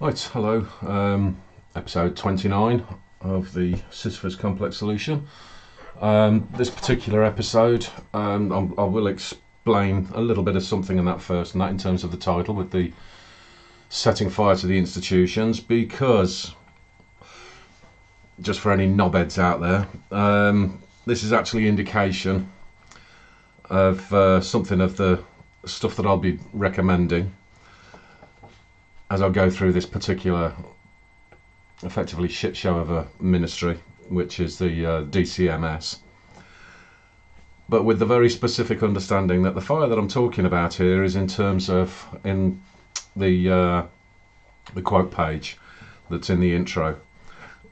Right, hello. Episode 29 of the Sisyphus complex solution. This particular episode, I will explain a little bit of something in that first, and that in terms of the title with the setting fire to the institutions, because just for any knobheads out there, this is actually indication of something of the stuff that I'll be recommending as I go through this particular effectively shit show of a ministry, which is the DCMS, but with the very specific understanding that the fire that I'm talking about here is in terms of in the quote page that's in the intro,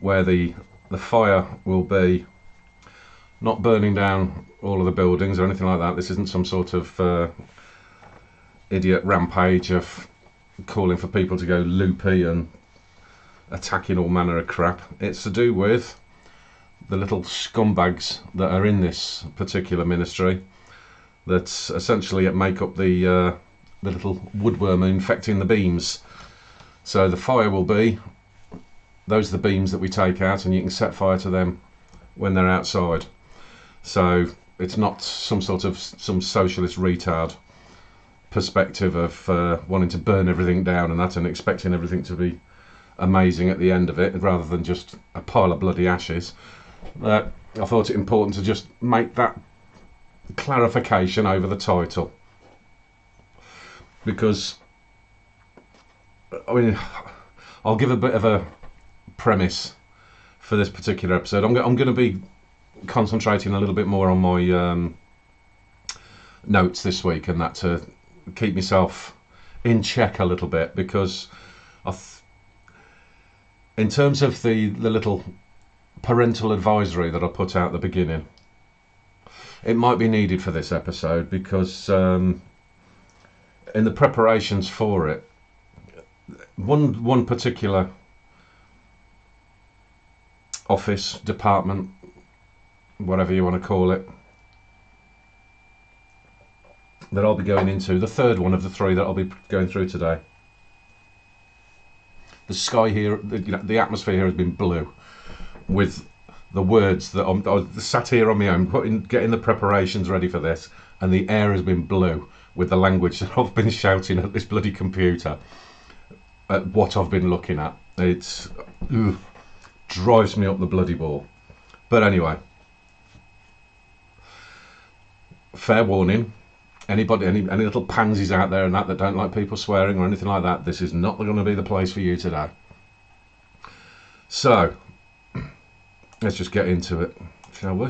where the fire will be not burning down all of the buildings or anything like that. This isn't some sort of idiot rampage of calling for people to go loopy and attacking all manner of crap. It's to do with the little scumbags that are in this particular ministry that essentially make up the little woodworm infecting the beams. So the fire will be, those are the beams that we take out, and you can set fire to them when they're outside. So it's not some socialist retard perspective of wanting to burn everything down and that and expecting everything to be amazing at the end of it, rather than just a pile of bloody ashes. I thought it important to just make that clarification over the title, because I mean, I'll give a bit of a premise for this particular episode. I'm going to be concentrating a little bit more on my notes this week, and that to keep myself in check a little bit, because in terms of the little parental advisory that I put out at the beginning, it might be needed for this episode, because in the preparations for it, one particular office, department, whatever you want to call it, that I'll be going into, the third one of the three that I'll be going through today. The sky here, the atmosphere here has been blue with the words that I sat here on my own, getting the preparations ready for this, and the air has been blue with the language that I've been shouting at this bloody computer at what I've been looking at. It drives me up the bloody wall. But anyway, fair warning. Any little pansies out there and that don't like people swearing or anything like that, this is not going to be the place for you today. So let's just get into it, shall we?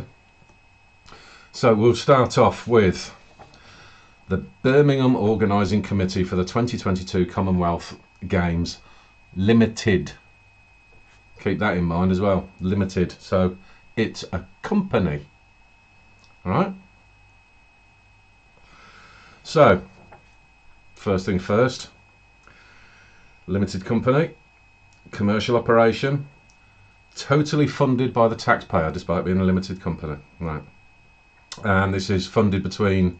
So we'll start off with the Birmingham Organising Committee for the 2022 Commonwealth Games Limited. Keep that in mind as well, limited. So it's a company, all right? So, first thing first, limited company, commercial operation, totally funded by the taxpayer despite being a limited company, right? And this is funded between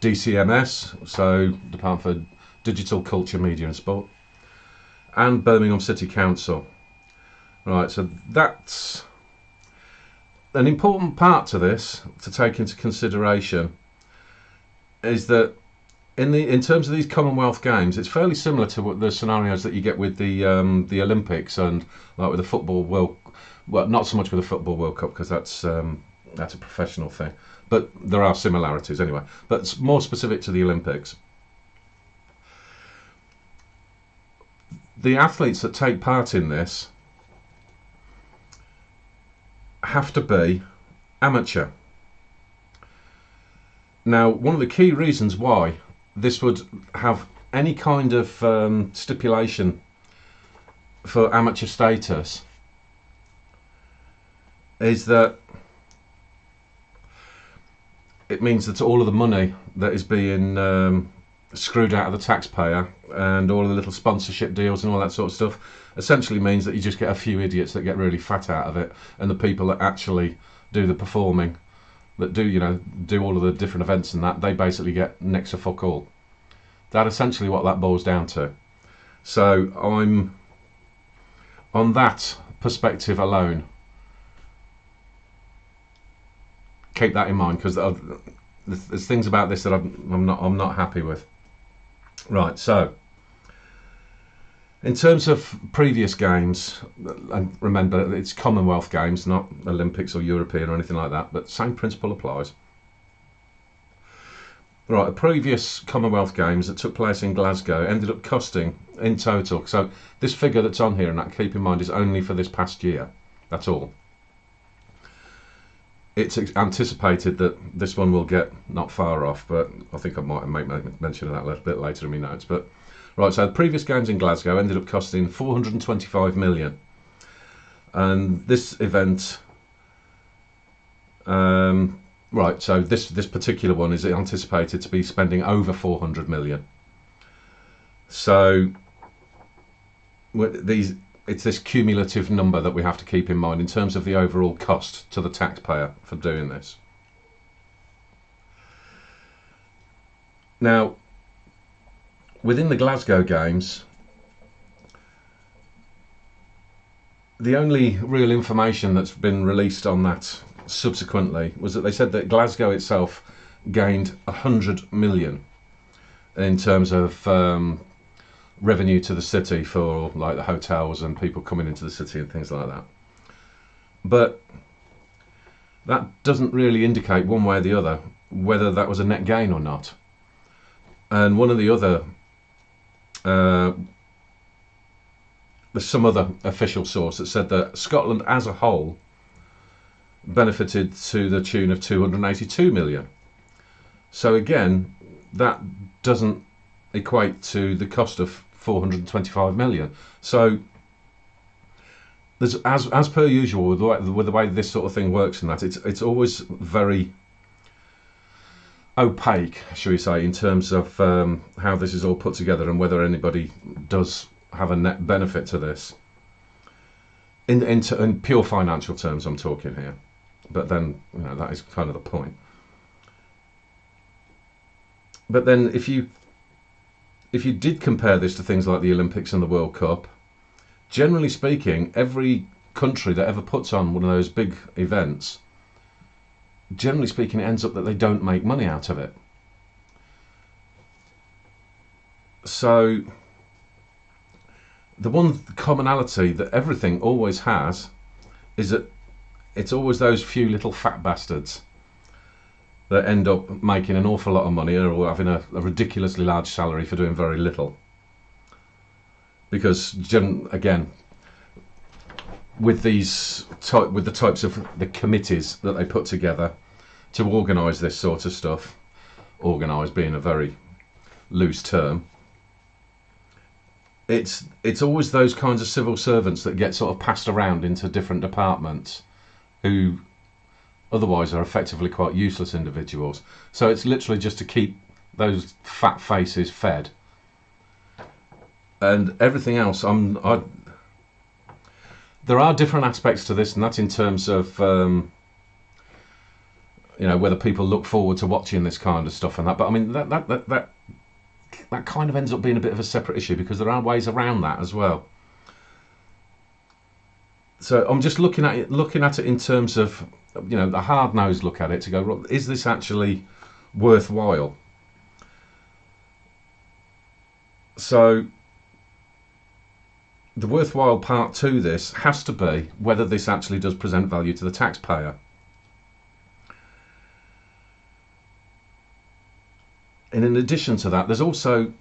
DCMS, so Department for Digital, Culture, Media and Sport, and Birmingham City Council. Right, so that's an important part to this to take into consideration, is that in terms of these Commonwealth Games, it's fairly similar to what the scenarios that you get with the Olympics and like with the football well, not so much with the Football World Cup, because that's a professional thing, but there are similarities anyway. But it's more specific to the Olympics. The athletes that take part in this have to be amateur. Now, one of the key reasons why this would have any kind of stipulation for amateur status is that it means that all of the money that is being screwed out of the taxpayer and all of the little sponsorship deals and all that sort of stuff essentially means that you just get a few idiots that get really fat out of it, and the people that actually do the performing, that do all of the different events and that, they basically get next to fuck all. That's essentially what that boils down to. So I'm on that perspective alone, keep that in mind, because there's things about this that I'm not happy with. Right, so in terms of previous games, and remember it's Commonwealth games, not Olympics or European or anything like that, but same principle applies. Right, the previous Commonwealth games that took place in Glasgow ended up costing in total, so this figure that's on here, and that, keep in mind, is only for this past year, that's all. It's anticipated that this one will get not far off, but I think I might make mention of that a little bit later in my notes. But right, so the previous games in Glasgow ended up costing 425 million, and this event, right, so this particular one is anticipated to be spending over 400 million. So it's this cumulative number that we have to keep in mind in terms of the overall cost to the taxpayer for doing this. Now, within the Glasgow Games, the only real information that's been released on that subsequently was that they said that Glasgow itself gained 100 million in terms of revenue to the city for like the hotels and people coming into the city and things like that. But that doesn't really indicate one way or the other whether that was a net gain or not. And one of the other there's some other official source that said that Scotland as a whole benefited to the tune of 282 million. So again, that doesn't equate to the cost of 425 million. So there's, as per usual with the way this sort of thing works, and that it's always very opaque, shall we say, in terms of how this is all put together and whether anybody does have a net benefit to this. In pure financial terms, I'm talking here. But then, you know, that is kind of the point. But then if you did compare this to things like the Olympics and the World Cup, generally speaking, every country that ever puts on one of those big events, generally speaking, it ends up that they don't make money out of it. So the one commonality that everything always has is that it's always those few little fat bastards that end up making an awful lot of money or having a ridiculously large salary for doing very little. Because again, with the types of the committees that they put together to organise this sort of stuff, organise being a very loose term, it's always those kinds of civil servants that get sort of passed around into different departments who otherwise are effectively quite useless individuals. So it's literally just to keep those fat faces fed. And everything else, there are different aspects to this, and that's in terms of you know, whether people look forward to watching this kind of stuff and that. But I mean, that kind of ends up being a bit of a separate issue, because there are ways around that as well. So I'm just looking at it in terms of, you know, the hard-nosed look at it to go, is this actually worthwhile? So the worthwhile part to this has to be whether this actually does present value to the taxpayer. And in addition to that, there's also,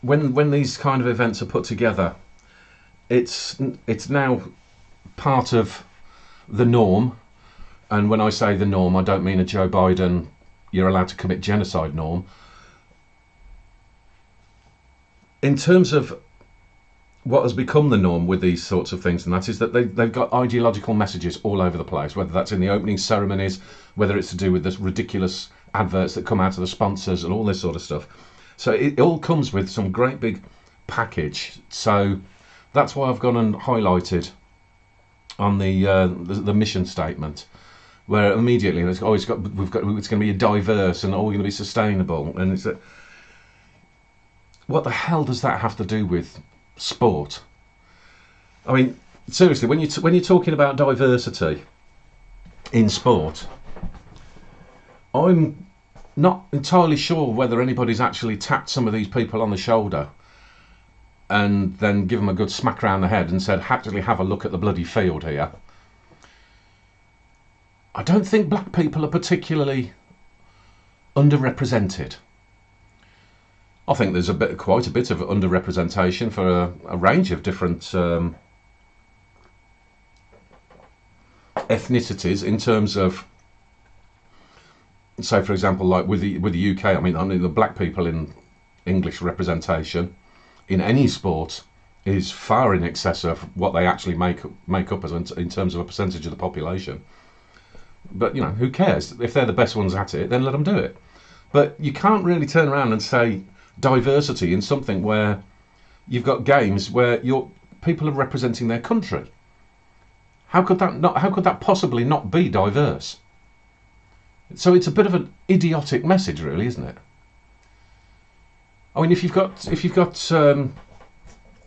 when these kind of events are put together, it's now part of the norm. And when I say the norm, I don't mean a Joe Biden, you're allowed to commit genocide norm. In terms of what has become the norm with these sorts of things, and that is that they've got ideological messages all over the place, whether that's in the opening ceremonies, whether it's to do with this ridiculous adverts that come out of the sponsors and all this sort of stuff. So it all comes with some great big package. So that's why I've gone and highlighted on the mission statement, where immediately it's going to be a diverse and all going to be sustainable, and it's what the hell does that have to do with sport? I mean, seriously, when you're talking about diversity in sport, I'm not entirely sure whether anybody's actually tapped some of these people on the shoulder and then give them a good smack around the head and said, actually have a look at the bloody field here. I don't think black people are particularly underrepresented. I think there's quite a bit of underrepresentation for a range of different ethnicities in terms of, say for example, like with the UK. I mean the black people in English representation in any sport is far in excess of what they actually make up as in terms of a percentage of the population. But you know, who cares? If they're the best ones at it, then let them do it. But you can't really turn around and say diversity in something where you've got games where people are representing their country. How could that possibly not be diverse? So it's a bit of an idiotic message, really, isn't it? I mean, if you've got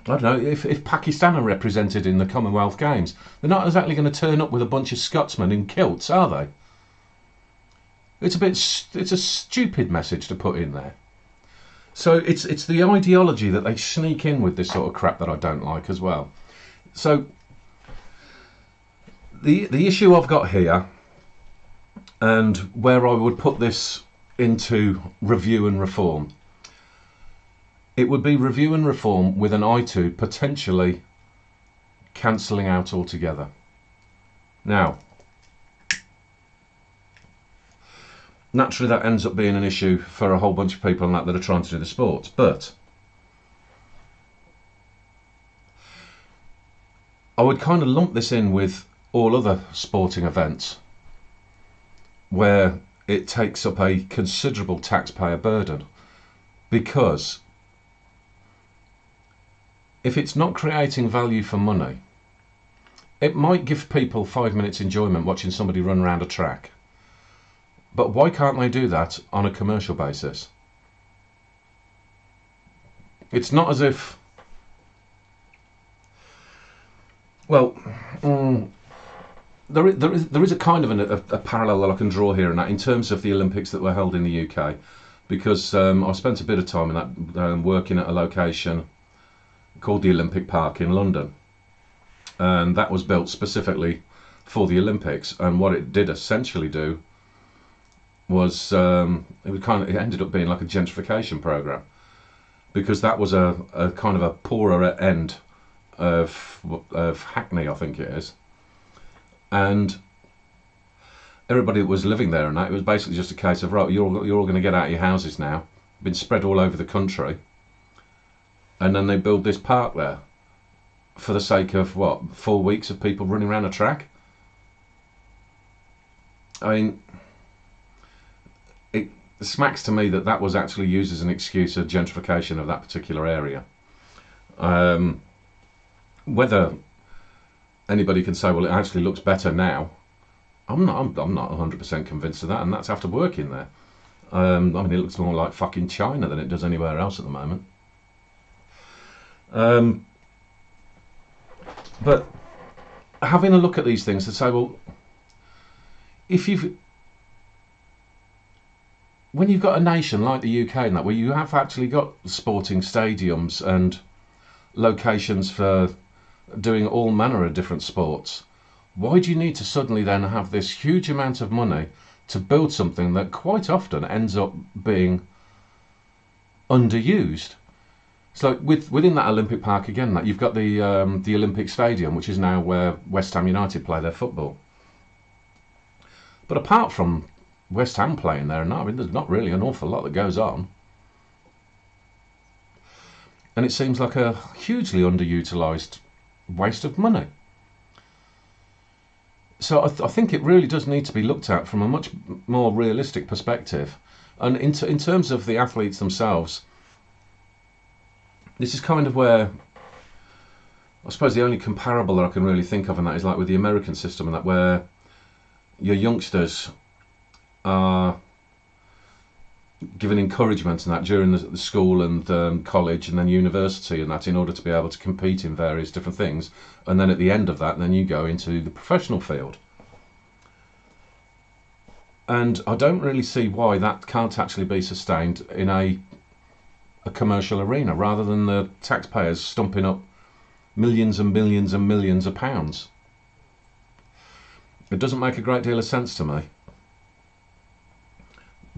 I don't know, if Pakistan are represented in the Commonwealth Games, they're not exactly going to turn up with a bunch of Scotsmen in kilts, are they? It's a stupid message to put in there. So it's the ideology that they sneak in with this sort of crap that I don't like as well. So the issue I've got here, and where I would put this into review and reform, it would be review and reform with an eye to potentially cancelling out altogether. Now, naturally that ends up being an issue for a whole bunch of people that are trying to do the sports, but I would kind of lump this in with all other sporting events where it takes up a considerable taxpayer burden, because if it's not creating value for money, it might give people 5 minutes enjoyment watching somebody run around a track. But why can't they do that on a commercial basis? It's not as if, well, there is a kind of a parallel that I can draw here, and that in terms of the Olympics that were held in the UK, because I spent a bit of time in that working at a location called the Olympic Park in London, and that was built specifically for the Olympics. And what it did essentially do was it ended up being like a gentrification program, because that was a kind of a poorer end of Hackney, I think it is, and everybody that was living there, and that, it was basically just a case of, right, you're all going to get out of your houses now, been spread all over the country. And then they build this park there for the sake of, what, 4 weeks of people running around a track? I mean, it smacks to me that was actually used as an excuse of gentrification of that particular area. Whether anybody can say, well, it actually looks better now, I'm not 100% convinced of that, and that's after working there. I mean, it looks more like fucking China than it does anywhere else at the moment. But having a look at these things to say, well, when you've got a nation like the UK and that, where you have actually got sporting stadiums and locations for doing all manner of different sports, why do you need to suddenly then have this huge amount of money to build something that quite often ends up being underused? So within that Olympic Park again, that you've got the Olympic Stadium, which is now where West Ham United play their football. But apart from West Ham playing there, I mean, there's not really an awful lot that goes on, and it seems like a hugely underutilised waste of money. So I think it really does need to be looked at from a much more realistic perspective, and in terms of the athletes themselves. This is kind of where, I suppose, the only comparable that I can really think of, and that is like with the American system, and that where your youngsters are given encouragement and that during the school and college and then university and that, in order to be able to compete in various different things, and then at the end of that, then you go into the professional field. And I don't really see why that can't actually be sustained in a commercial arena, rather than the taxpayers stumping up millions and millions and millions of pounds. It doesn't make a great deal of sense to me.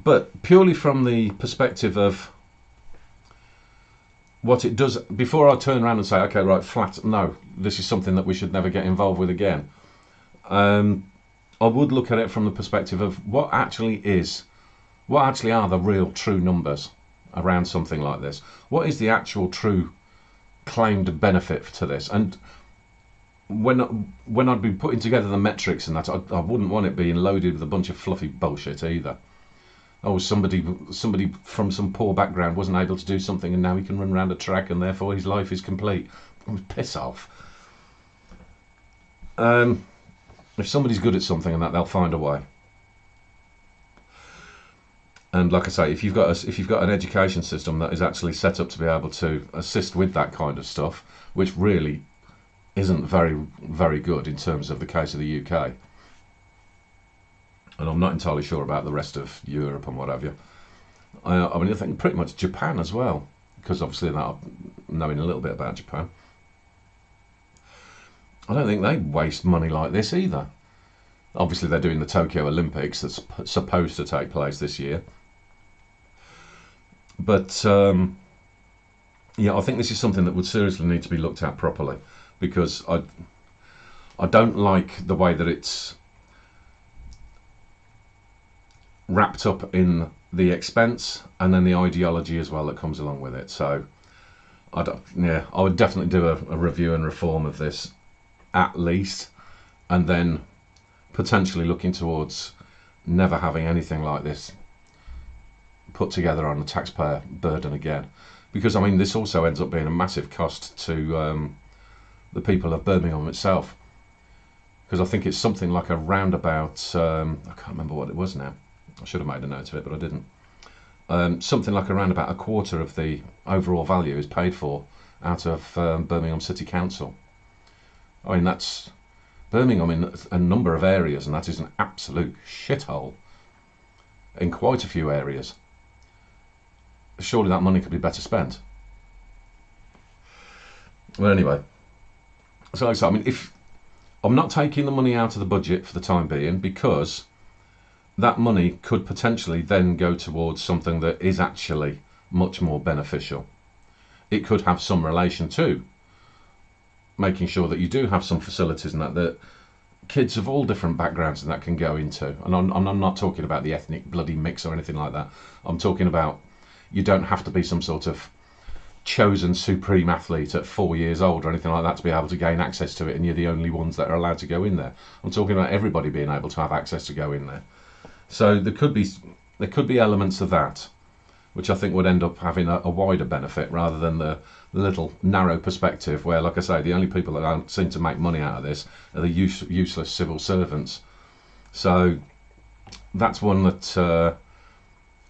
But purely from the perspective of what it does, before I turn around and say, okay, right, flat, no, this is something that we should never get involved with again, I would look at it from the perspective of what actually are the real true numbers around something like this. What is the actual true claimed benefit to this? And when I'd be putting together the metrics and that, I wouldn't want it being loaded with a bunch of fluffy bullshit either. Oh, somebody from some poor background wasn't able to do something and now he can run around a track and therefore his life is complete. Piss off. If somebody's good at something and that, they'll find a way. And like I say, if you've got an education system that is actually set up to be able to assist with that kind of stuff, which really isn't very, very good in terms of the case of the UK, and I'm not entirely sure about the rest of Europe and what have you. I mean, I think pretty much Japan as well, because obviously that, knowing a little bit about Japan, I don't think they waste money like this either. Obviously they're doing the Tokyo Olympics that's supposed to take place this year. But yeah, I think this is something that would seriously need to be looked at properly, because I don't like the way that it's wrapped up in the expense and then the ideology as well that comes along with it. So I would definitely do a review and reform of this at least, and then potentially looking towards never having anything like this put together on the taxpayer burden again. Because I mean, this also ends up being a massive cost to the people of Birmingham itself, because I think it's something like around about I can't remember what it was now. I should have made a note of it, but I didn't. Something like around about a quarter of the overall value is paid for out of Birmingham City Council. I mean, that's Birmingham in a number of areas, and that is an absolute shithole in quite a few areas. Surely that money could be better spent. Well, anyway, so like I said, I mean, if I'm not taking the money out of the budget for the time being, because that money could potentially then go towards something that is actually much more beneficial. It could have some relation to making sure that you do have some facilities and that kids of all different backgrounds and that can go into. And I'm not talking about the ethnic bloody mix or anything like that. I'm talking about, you don't have to be some sort of chosen supreme athlete at 4 years old or anything like that to be able to gain access to it, and you're the only ones that are allowed to go in there. I'm talking about everybody being able to have access to go in there. So there could be elements of that which I think would end up having a wider benefit, rather than the little narrow perspective where, like I say, the only people that seem to make money out of this are the useless civil servants. So that's one that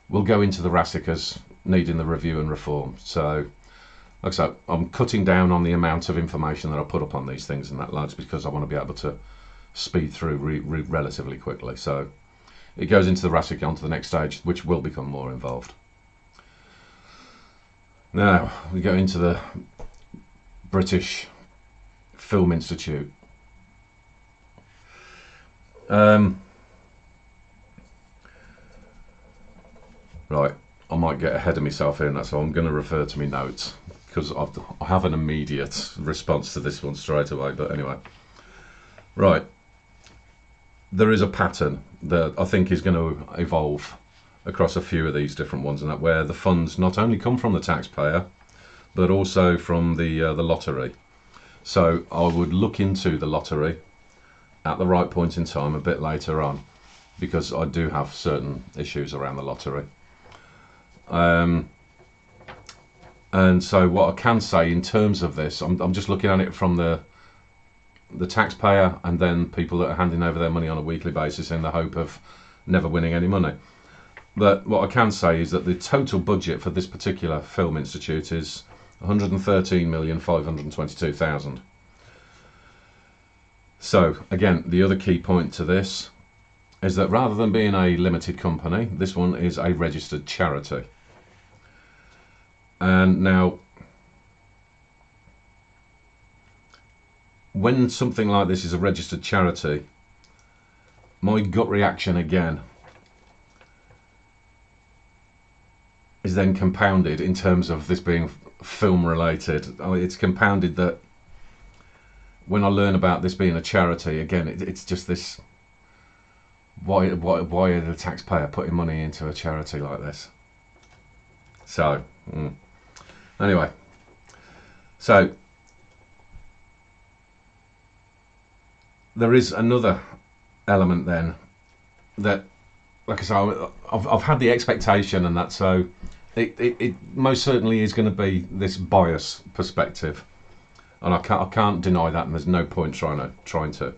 will go into the RASIC as needing the review and reform. So like I said, I'm cutting down on the amount of information that I put up on these things and that, largely because I want to be able to speed through relatively quickly. So it goes into the RASIC onto the next stage, which will become more involved. Now we go into the British Film Institute. Right, I might get ahead of myself here, and that's why I'm going to refer to my notes, because I have an immediate response to this one straight away. But anyway, right, there is a pattern that I think is going to evolve across a few of these different ones, and that where the funds not only come from the taxpayer but also from the lottery. So I would look into the lottery at the right point in time a bit later on, because I do have certain issues around the lottery. And so what I can say in terms of this, I'm just looking at it from the taxpayer and then people that are handing over their money on a weekly basis in the hope of never winning any money. But what I can say is that the total budget for this particular film institute is 113,522,000. So again, the other key point to this is that rather than being a limited company, this one is a registered charity. And now, when something like this is a registered charity, my gut reaction again is then compounded in terms of this being film related. It's compounded that when I learn about this being a charity, again, it's just this, why are the taxpayer putting money into a charity like this? So anyway, so there is another element then that, like I say, I've had the expectation and that, so it most certainly is going to be this bias perspective, and I can't deny that, and there's no point trying to.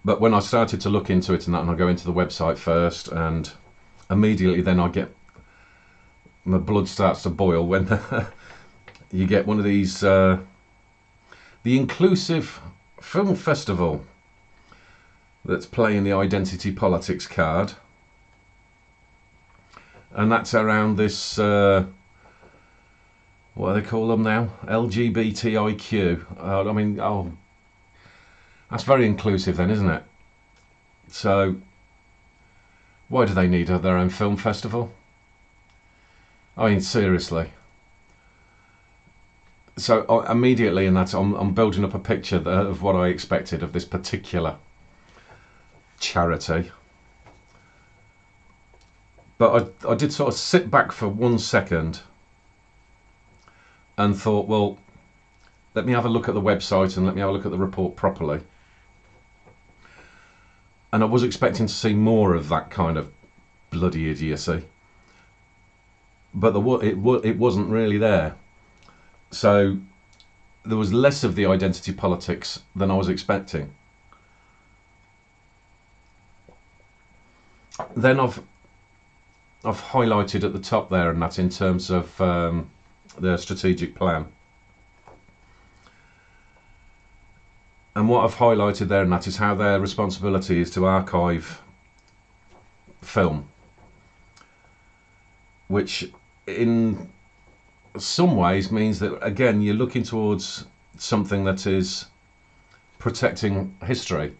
But when I started to look into it and that, and I go into the website first, and immediately then my blood starts to boil when you get one of these, the Inclusive Film Festival that's playing the identity politics card, and that's around this what do they call them now, LGBTIQ. I mean, that's very inclusive then, isn't it? So why do they need their own film festival? I mean, seriously. So immediately in that, I'm building up a picture of what I expected of this particular charity. But I did sort of sit back for 1 second and thought, well, let me have a look at the website and let me have a look at the report properly. And I was expecting to see more of that kind of bloody idiocy, but it wasn't really there. So there was less of the identity politics than I was expecting. Then I've highlighted at the top there, and that's in terms of their strategic plan. And what I've highlighted there, and that is how their responsibility is to archive film, which in some ways means that, again, you're looking towards something that is protecting history.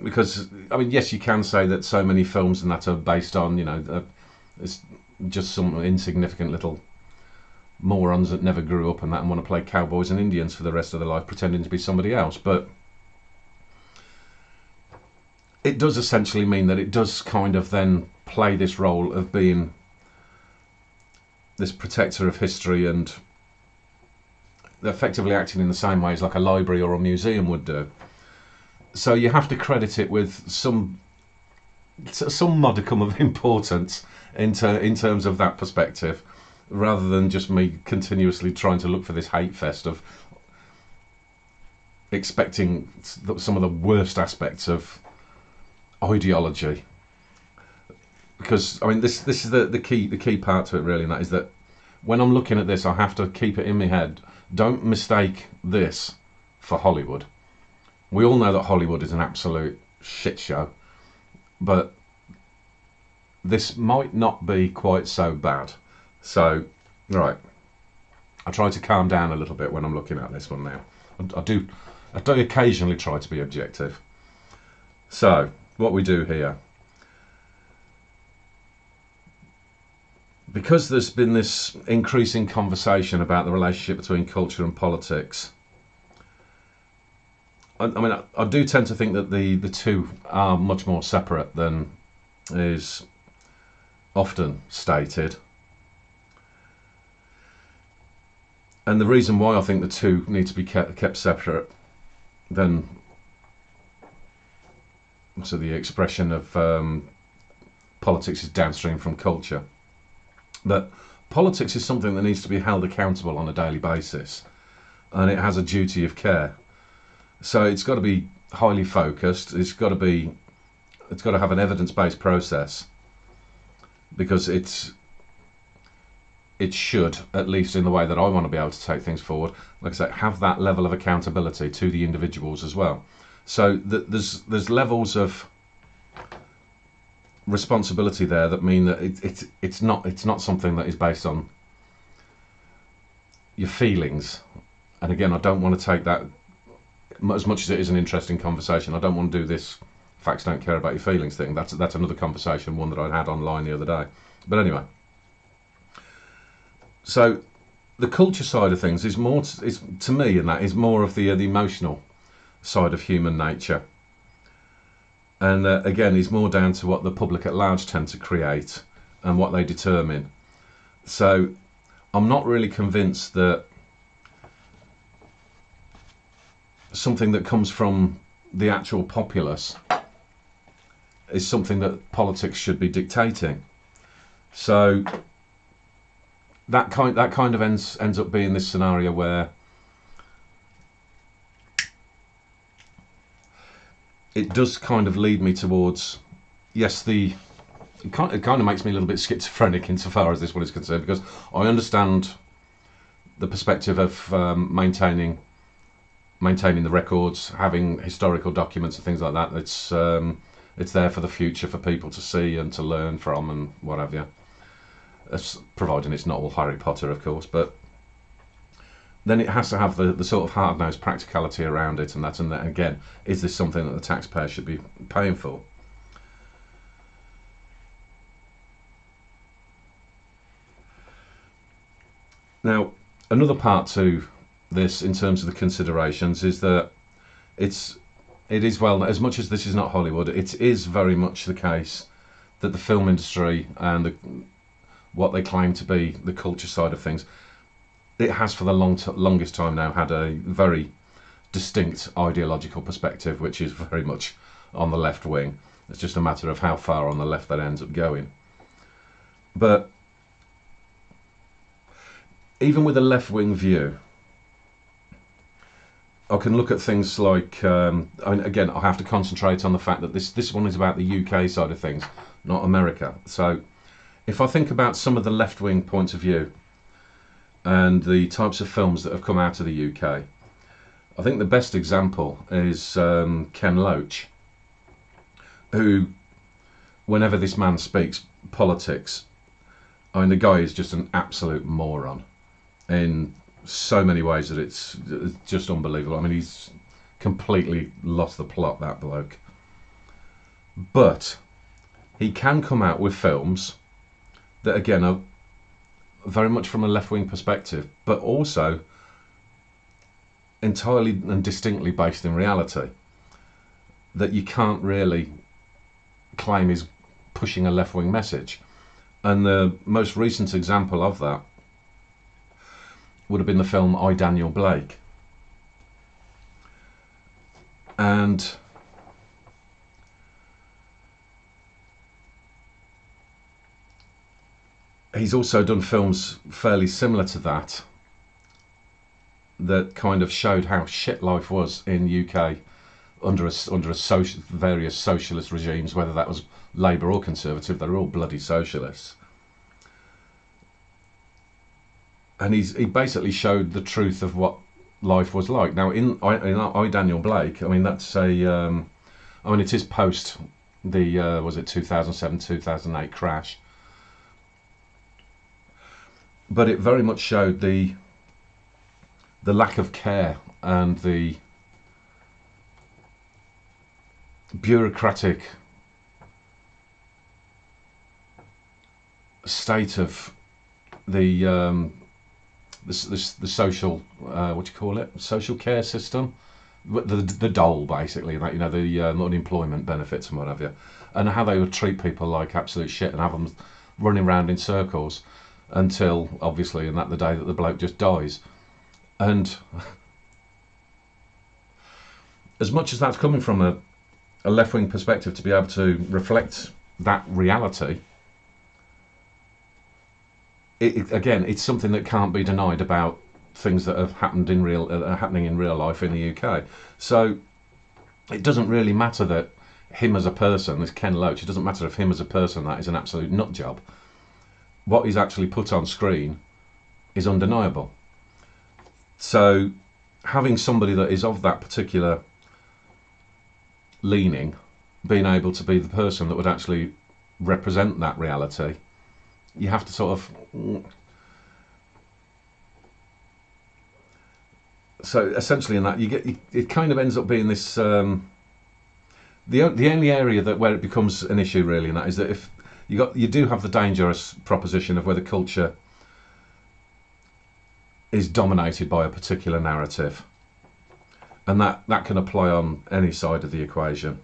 Because, I mean, yes, you can say that so many films and that are based on, it's just some insignificant little morons that never grew up and that and want to play cowboys and Indians for the rest of their life pretending to be somebody else. But it does essentially mean that it does kind of then play this role of being this protector of history, and effectively acting in the same way as like a library or a museum would do. So you have to credit it with some modicum of importance in terms of that perspective, rather than just me continuously trying to look for this hate fest of expecting some of the worst aspects of ideology. Because, I mean, this is the key part to it, really, and that is that when I'm looking at this, I have to keep it in my head. Don't mistake this for Hollywood. We all know that Hollywood is an absolute shit show, but this might not be quite so bad. So, right, I try to calm down a little bit when I'm looking at this one now. I do occasionally try to be objective. So, what we do here, because there's been this increasing conversation about the relationship between culture and politics, I mean, I do tend to think that the two are much more separate than is often stated. And the reason why I think the two need to be kept separate than so the expression of politics is downstream from culture. But politics is something that needs to be held accountable on a daily basis, and it has a duty of care. So it's got to be highly focused. It's got to have an evidence-based process, because it should, at least in the way that I want to be able to take things forward, like I say, have that level of accountability to the individuals as well. So there's levels of responsibility there that mean that it's not something that is based on your feelings. And again, I don't want to take that, as much as it is an interesting conversation, I don't want to do this facts don't care about your feelings thing. That's another conversation, one that I had online the other day. But anyway, so the culture side of things is more is to me, and that is more of the emotional side of human nature, and again is more down to what the public at large tend to create and what they determine. So I'm not really convinced that something that comes from the actual populace is something that politics should be dictating. So that kind of ends up being this scenario where it does kind of lead me towards, yes, it kind of makes me a little bit schizophrenic insofar as this one is concerned, because I understand the perspective of maintaining the records, having historical documents and things like that. It's there for the future for people to see and to learn from and what have you. Providing it's not all Harry Potter, of course, but then it has to have the sort of hard-nosed practicality around it, and that again, is this something that the taxpayer should be paying for? Now, another part to this in terms of the considerations is that it is, well, as much as this is not Hollywood, it is very much the case that the film industry and what they claim to be the culture side of things, it has for the longest time now had a very distinct ideological perspective, which is very much on the left wing. It's just a matter of how far on the left that ends up going. But even with a left wing view, I can look at things like, I mean, again, I have to concentrate on the fact that this one is about the UK side of things, not America. So if I think about some of the left wing points of view and the types of films that have come out of the UK, I think the best example is Ken Loach, who, whenever this man speaks politics, I mean, the guy is just an absolute moron in so many ways that it's just unbelievable. I mean, he's completely lost the plot, that bloke. But he can come out with films that, again, are very much from a left-wing perspective, but also entirely and distinctly based in reality, that you can't really claim is pushing a left-wing message. And the most recent example of that would have been the film I, Daniel Blake. And he's also done films fairly similar to that kind of showed how shit life was in UK under various socialist regimes, whether that was Labour or Conservative. They're all bloody socialists. And he basically showed the truth of what life was like. Now, in I, Daniel Blake, I mean, that's I mean, it is post the was it 2007 2008 crash, but it very much showed the lack of care and the bureaucratic state of the social what do you call it, social care system, the dole, basically, like, you know, the unemployment benefits and what have you, and how they would treat people like absolute shit and have them running around in circles until, obviously, and that the day that the bloke just dies. And as much as that's coming from a left-wing perspective, to be able to reflect that reality, again, it's something that can't be denied about things that have happened happening in real life in the UK. So it doesn't really matter that him as a person, this Ken Loach, it doesn't matter if him as a person that is an absolute nut job. what is actually put on screen is undeniable. So having somebody that is of that particular leaning being able to be the person that would actually represent that reality, you have to sort of... So essentially in that you get, it kind of ends up being this the only area that where it becomes an issue really in that is that if you do have the dangerous proposition of whether culture is dominated by a particular narrative, and that can apply on any side of the equation.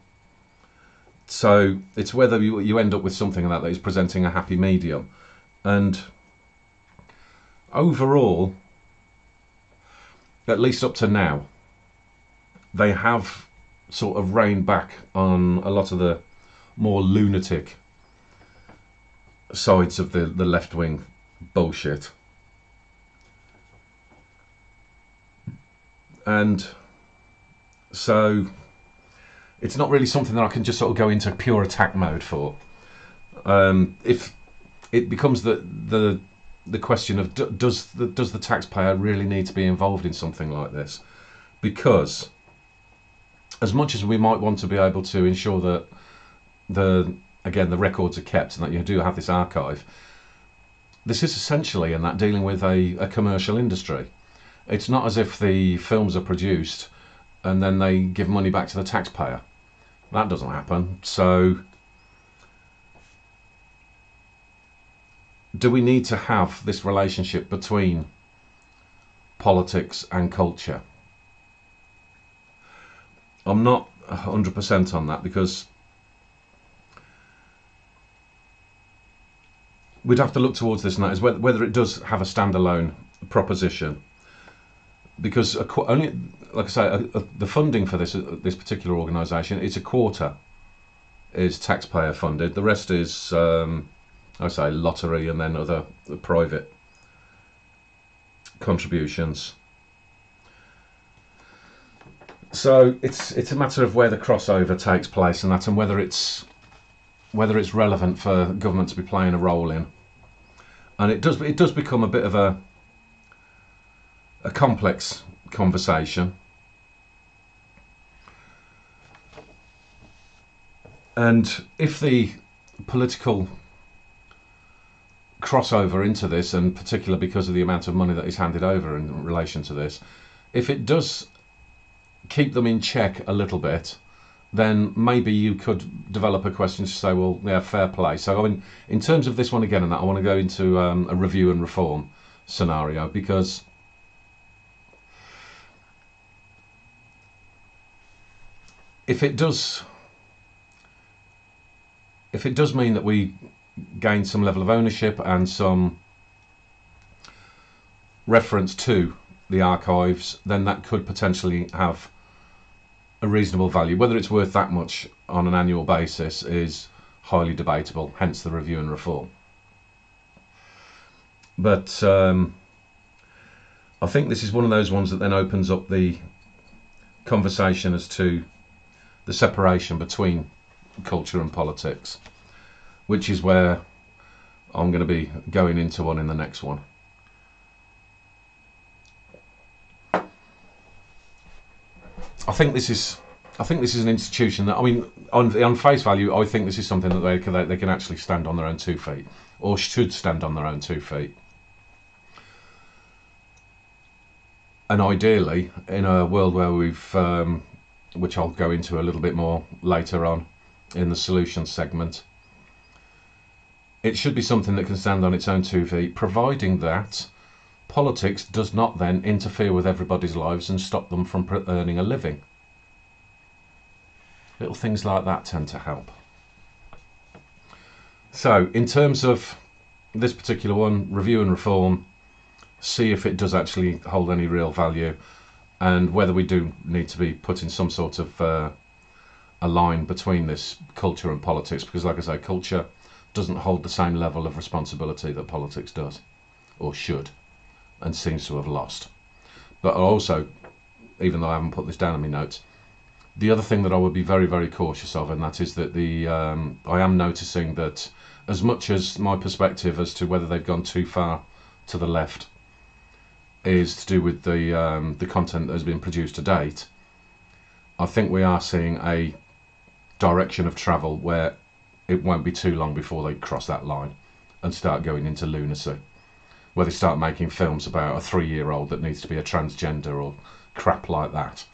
So it's whether you end up with something that is presenting a happy medium. And overall, at least up to now, they have sort of reined back on a lot of the more lunatic sides of the left-wing bullshit. And so it's not really something that I can just sort of go into pure attack mode for. If it becomes the question of does the taxpayer really need to be involved in something like this? Because as much as we might want to be able to ensure that the records are kept and that you do have this archive, this is essentially in that dealing with a commercial industry. It's not as if the films are produced and then they give money back to the taxpayer. That doesn't happen. So do we need to have this relationship between politics and culture? I'm not 100% on that, because we'd have to look towards this, and that is whether it does have a standalone proposition. Because only, like I say, the funding for this particular organisation, it's a quarter is taxpayer funded. The rest is, I say, lottery and then other private contributions. So it's a matter of where the crossover takes place and that, and whether it's relevant for government to be playing a role in. And it does become a bit of a complex conversation. And if the political crossover into this, and particularly because of the amount of money that is handed over in relation to this, if it does keep them in check a little bit, then maybe you could develop a question to say, well, yeah, fair play. So in terms of this one again, and that I want to go into a review and reform scenario, because if it does mean that we gain some level of ownership and some reference to the archives, then that could potentially have a reasonable value. Whether it's worth that much on an annual basis is highly debatable, hence the review and reform. But I think this is one of those ones that then opens up the conversation as to the separation between culture and politics, which is where I'm going to be going into one in the next one. I think this is an institution that, I mean, on face value, I think this is something that they can actually stand on their own 2 feet, or should stand on their own 2 feet. And ideally, in a world where we've, which I'll go into a little bit more later on in the solutions segment, it should be something that can stand on its own 2 feet, providing that politics does not then interfere with everybody's lives and stop them from earning a living. Little things like that tend to help. So in terms of this particular one, review and reform, see if it does actually hold any real value, and whether we do need to be putting some sort of a line between this culture and politics, because like I say, culture doesn't hold the same level of responsibility that politics does, or should, and seems to have lost. But also, even though I haven't put this down in my notes, the other thing that I would be very, very cautious of, and that is that I am noticing that as much as my perspective as to whether they've gone too far to the left is to do with the content that has been produced to date, I think we are seeing a direction of travel where it won't be too long before they cross that line and start going into lunacy, where they start making films about a 3-year-old that needs to be a transgender or crap like that.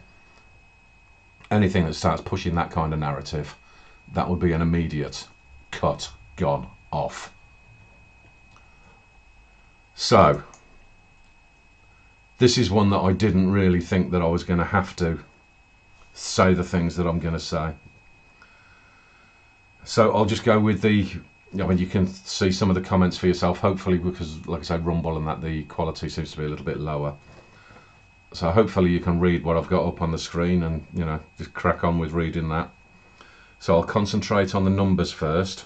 Anything that starts pushing that kind of narrative, that would be an immediate cut, gone, off. So this is one that I didn't really think that I was going to have to say the things that I'm going to say. So I'll just go with the, I mean, you can see some of the comments for yourself, hopefully, because like I say, Rumble and that, the quality seems to be a little bit lower. So hopefully you can read what I've got up on the screen and, you know, just crack on with reading that. So I'll concentrate on the numbers first,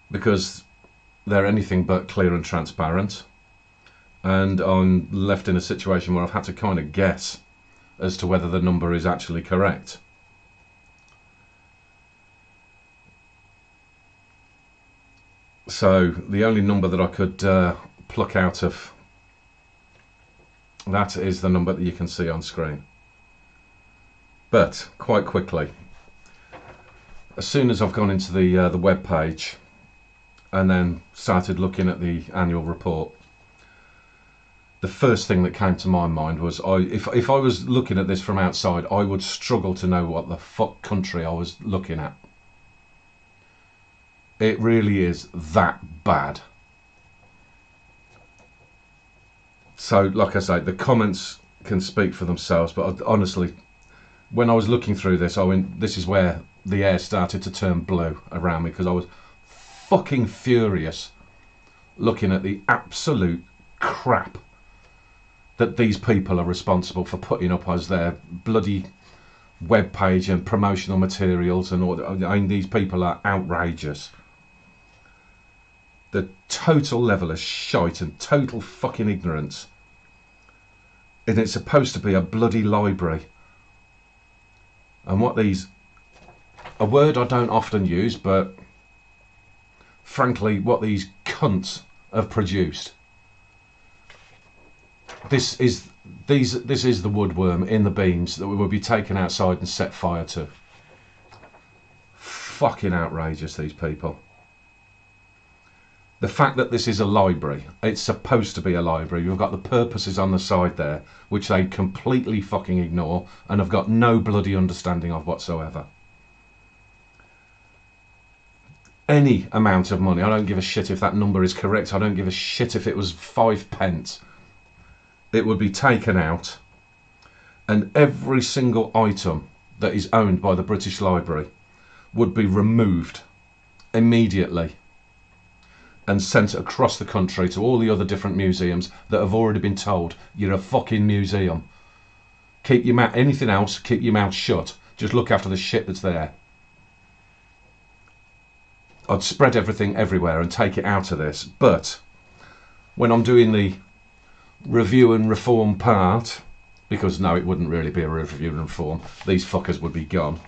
because they're anything but clear and transparent. And I'm left in a situation where I've had to kind of guess as to whether the number is actually correct. So the only number that I could pluck out of that is the number that you can see on screen. But quite quickly, as soon as I've gone into the web page and then started looking at the annual report, the first thing that came to my mind was, if I was looking at this from outside, I would struggle to know what the fuck country I was looking at. It really is that bad. So, like I say, the comments can speak for themselves, but honestly, when I was looking through this, I went, this is where the air started to turn blue around me, because I was fucking furious looking at the absolute crap that these people are responsible for putting up as their bloody web page and promotional materials and all. I mean, these people are outrageous. The total level of shite and total fucking ignorance. And it's supposed to be a bloody library. And what these, a word I don't often use, but frankly, what these cunts have produced. This is the woodworm in the beans that will be taken outside and set fire to. Fucking outrageous, these people. The fact that this is a library, it's supposed to be a library. You've got the purposes on the side there, which they completely fucking ignore and have got no bloody understanding of whatsoever. Any amount of money, I don't give a shit if that number is correct, I don't give a shit if it was 5 pence. It would be taken out, and every single item that is owned by the British Library would be removed immediately and sent across the country to all the other different museums that have already been told, you're a fucking museum. Keep your mouth, anything else, keep your mouth shut. Just look after the shit that's there. I'd spread everything everywhere and take it out of this, but when I'm doing the review and reform part, because no, it wouldn't really be a review and reform, these fuckers would be gone.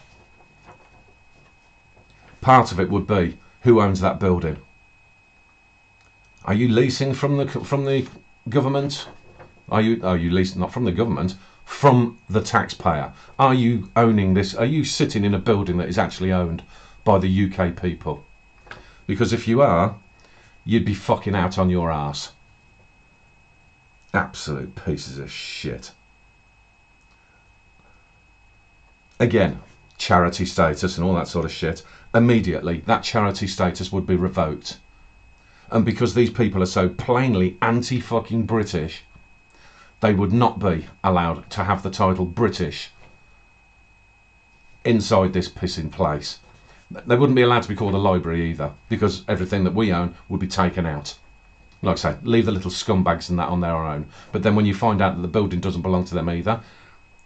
Part of it would be, who owns that building? Are you leasing from the government? Are you leasing, not from the government, from the taxpayer? Are you owning this? Are you sitting in a building that is actually owned by the UK people? Because if you are, you'd be fucking out on your arse. Absolute pieces of shit. Again, charity status and all that sort of shit. Immediately, that charity status would be revoked. And because these people are so plainly anti-fucking British, they would not be allowed to have the title British inside this pissing place. They wouldn't be allowed to be called a library either, because everything that we own would be taken out. Like I say, leave the little scumbags and that on their own. But then when you find out that the building doesn't belong to them either,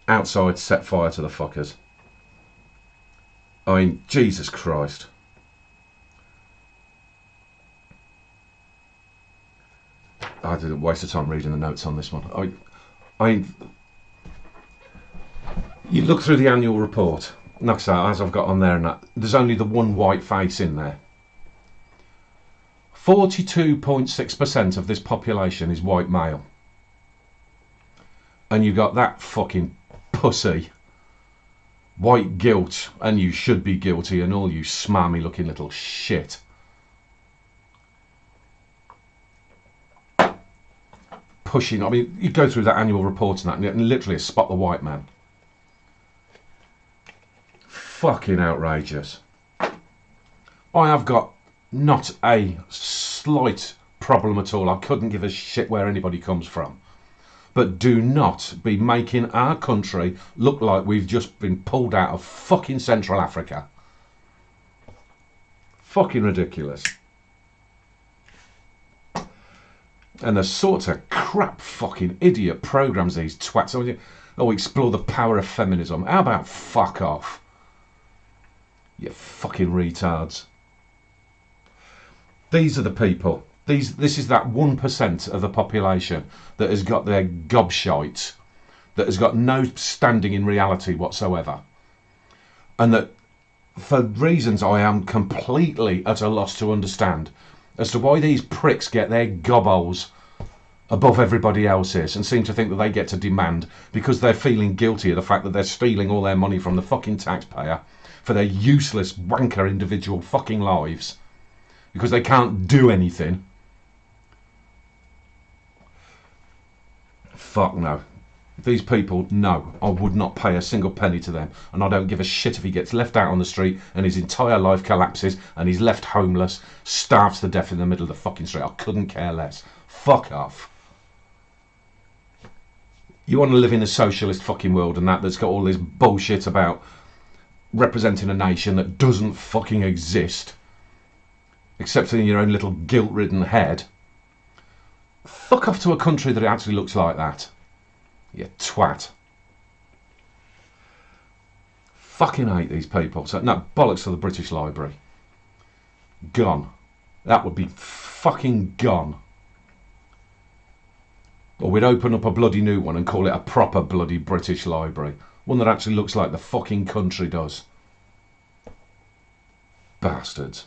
outside, set fire to the fuckers. I mean, Jesus Christ. I didn't waste of time reading the notes on this one. You look through the annual report. like I say, as I've got on there and that, there's only the one white face in there. 42.6% of this population is white male. And you got that fucking pussy, white guilt, and you should be guilty, and all you smarmy looking little shit. Pushing, I mean, you go through that annual report and that, and literally spot the white man. Fucking outrageous. I have got not a slight problem at all. I couldn't give a shit where anybody comes from. But do not be making our country look like we've just been pulled out of fucking Central Africa. Fucking ridiculous. And the sorts of crap fucking idiot programs these twats. Oh, explore the power of feminism. How about fuck off? You fucking retards. These are the people. This is that 1% of the population that has got their gobshite, that has got no standing in reality whatsoever. And that, for reasons I am completely at a loss to understand, as to why these pricks get their gobbles above everybody else's and seem to think that they get to demand, because they're feeling guilty of the fact that they're stealing all their money from the fucking taxpayer for their useless wanker individual fucking lives, because they can't do anything. Fuck no. These people, no, I would not pay a single penny to them, and I don't give a shit if he gets left out on the street and his entire life collapses and he's left homeless, starves to death in the middle of the fucking street. I couldn't care less. Fuck off. You want to live in a socialist fucking world and that's got all this bullshit about representing a nation that doesn't fucking exist, except in your own little guilt-ridden head. Fuck off to a country that actually looks like that. You twat. Fucking hate these people. So, no, bollocks to the British Library. Gone. That would be fucking gone. Or we'd open up a bloody new one and call it a proper bloody British Library. One that actually looks like the fucking country does. Bastards.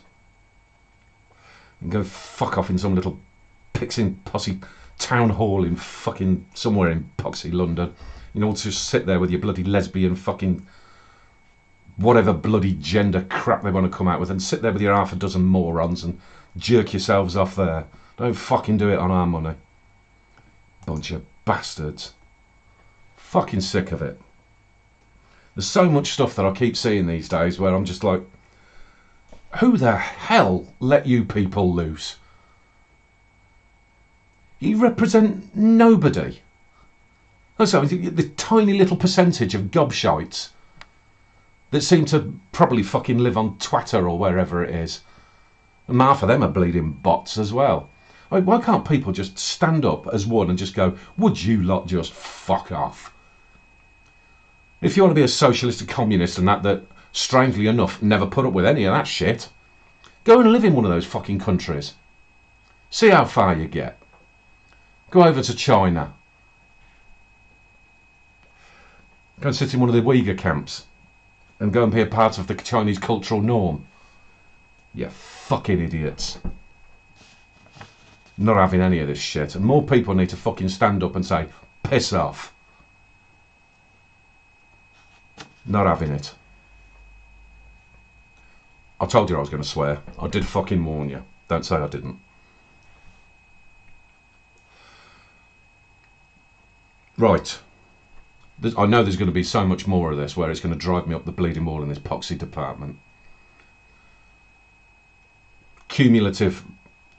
And go fuck off in some little pixing posse town hall in fucking somewhere in poxy London. You know, to sit there with your bloody lesbian fucking whatever bloody gender crap they want to come out with, and sit there with your half a dozen morons and jerk yourselves off there. Don't fucking do it on our money. Bunch of bastards. Fucking sick of it. There's so much stuff that I keep seeing these days where I'm just like, who the hell let you people loose? You represent nobody. Also, the tiny little percentage of gobshites that seem to probably fucking live on Twitter or wherever it is. And half of them are bleeding bots as well. I mean, why can't people just stand up as one and just go, would you lot just fuck off? If you want to be a socialist, a communist and that strangely enough never put up with any of that shit, go and live in one of those fucking countries. See how far you get. Go over to China. Go and sit in one of the Uyghur camps and go and be a part of the Chinese cultural norm. You fucking idiots. Not having any of this shit. And more people need to fucking stand up and say, piss off. Not having it. I told you I was going to swear. I did fucking warn you. Don't say I didn't. Right. I know there's going to be so much more of this where it's going to drive me up the bleeding wall in this poxy department. Cumulative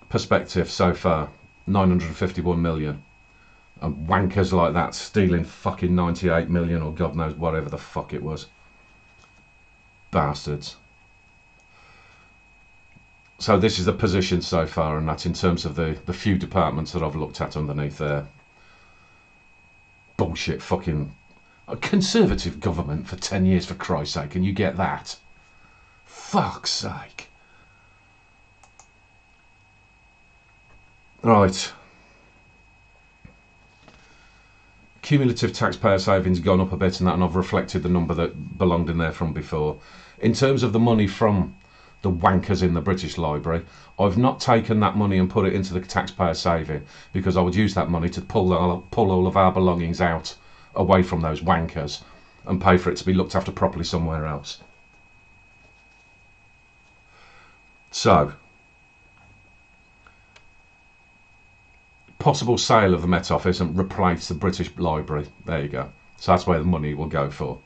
perspective so far, 951 million. And wankers like that stealing fucking 98 million or God knows whatever the fuck it was. Bastards. So this is the position so far, and that's in terms of the few departments that I've looked at underneath there. Bullshit fucking a conservative government for 10 years, for Christ's sake, and you get that? Fuck's sake. Right. cumulative taxpayer savings gone up a bit, and I've reflected the number that belonged in there from before. In terms of the money from the wankers in the British Library, I've not taken that money and put it into the taxpayer saving, because I would use that money to pull all of our belongings out away from those wankers and pay for it to be looked after properly somewhere else. So, possible sale of the Met Office and replace the British Library. There you go. So that's where the money will go for.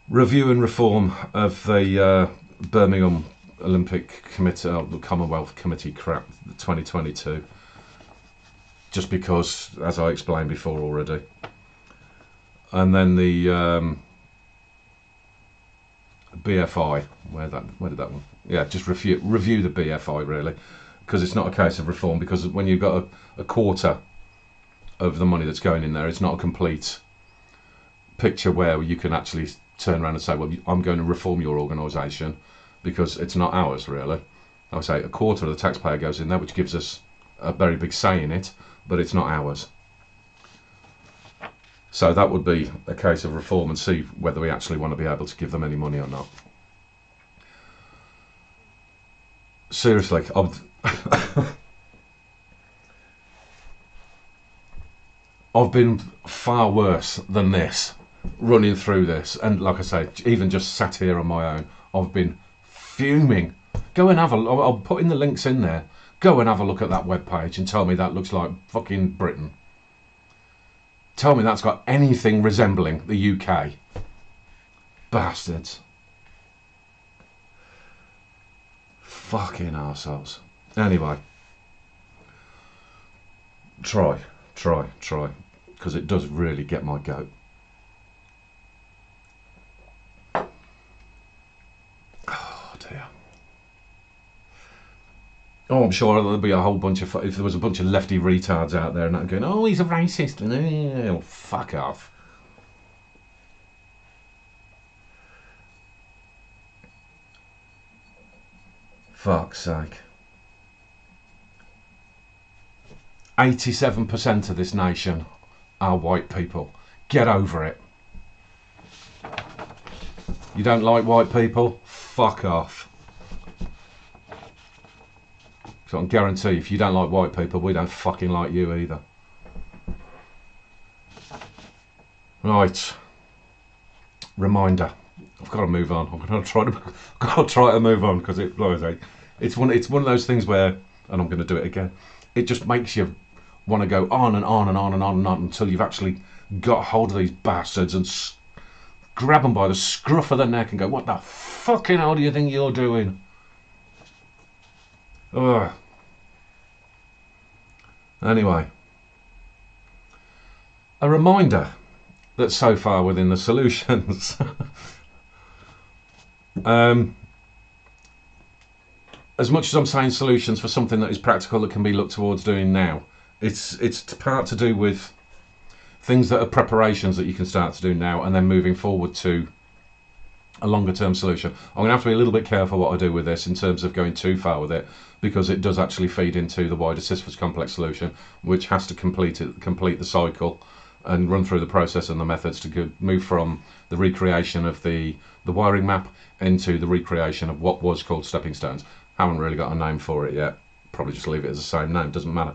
Review and reform of the Birmingham Olympic Committee, the Commonwealth Committee crap, 2022. Just because, as I explained before already. And then the BFI, where did that one? Yeah, just review the BFI really, because it's not a case of reform, because when you've got a quarter of the money that's going in there, it's not a complete picture where you can actually turn around and say, well, I'm going to reform your organisation, because it's not ours really. I would say a quarter of the taxpayer goes in there, which gives us a very big say in it, but it's not ours. So that would be a case of reform, and see whether we actually want to be able to give them any money or not. Seriously, I've been far worse than this running through this, and like I say, even just sat here on my own, I've been fuming. Go and have I'll put in the links in there. Go and have a look at that webpage and tell me that looks like fucking Britain. Tell me that's got anything resembling the UK. Bastards. Fucking arseholes. Anyway. Try. Because it does really get my goat. Oh dear. Oh, I'm sure there'll be a whole bunch of, if there was a bunch of lefty retards out there and that going, oh, he's a racist. Oh, fuck off. Fuck's sake. 87% of this nation are white people. Get over it. You don't like white people? Fuck off. So I can guarantee if you don't like white people, we don't fucking like you either. Right. Reminder. I've got to move on. I'm going to try to move on, because it's one of those things where, and I'm going to do it again, it just makes you want to go on and on and on and on and on until you've actually got hold of these bastards and grab them by the scruff of the neck and go, what the fucking hell do you think you're doing? Ugh. Anyway, a reminder that so far within the solutions, as much as I'm saying solutions for something that is practical that can be looked towards doing now, it's part to do with things that are preparations that you can start to do now, and then moving forward to a longer term solution. I'm going to have to be a little bit careful what I do with this in terms of going too far with it, because it does actually feed into the wider Sisyphus complex solution, which has to complete the cycle and run through the process and the methods to move from the recreation of the wiring map into the recreation of what was called stepping stones. Haven't really got a name for it yet. Probably just leave it as the same name, doesn't matter.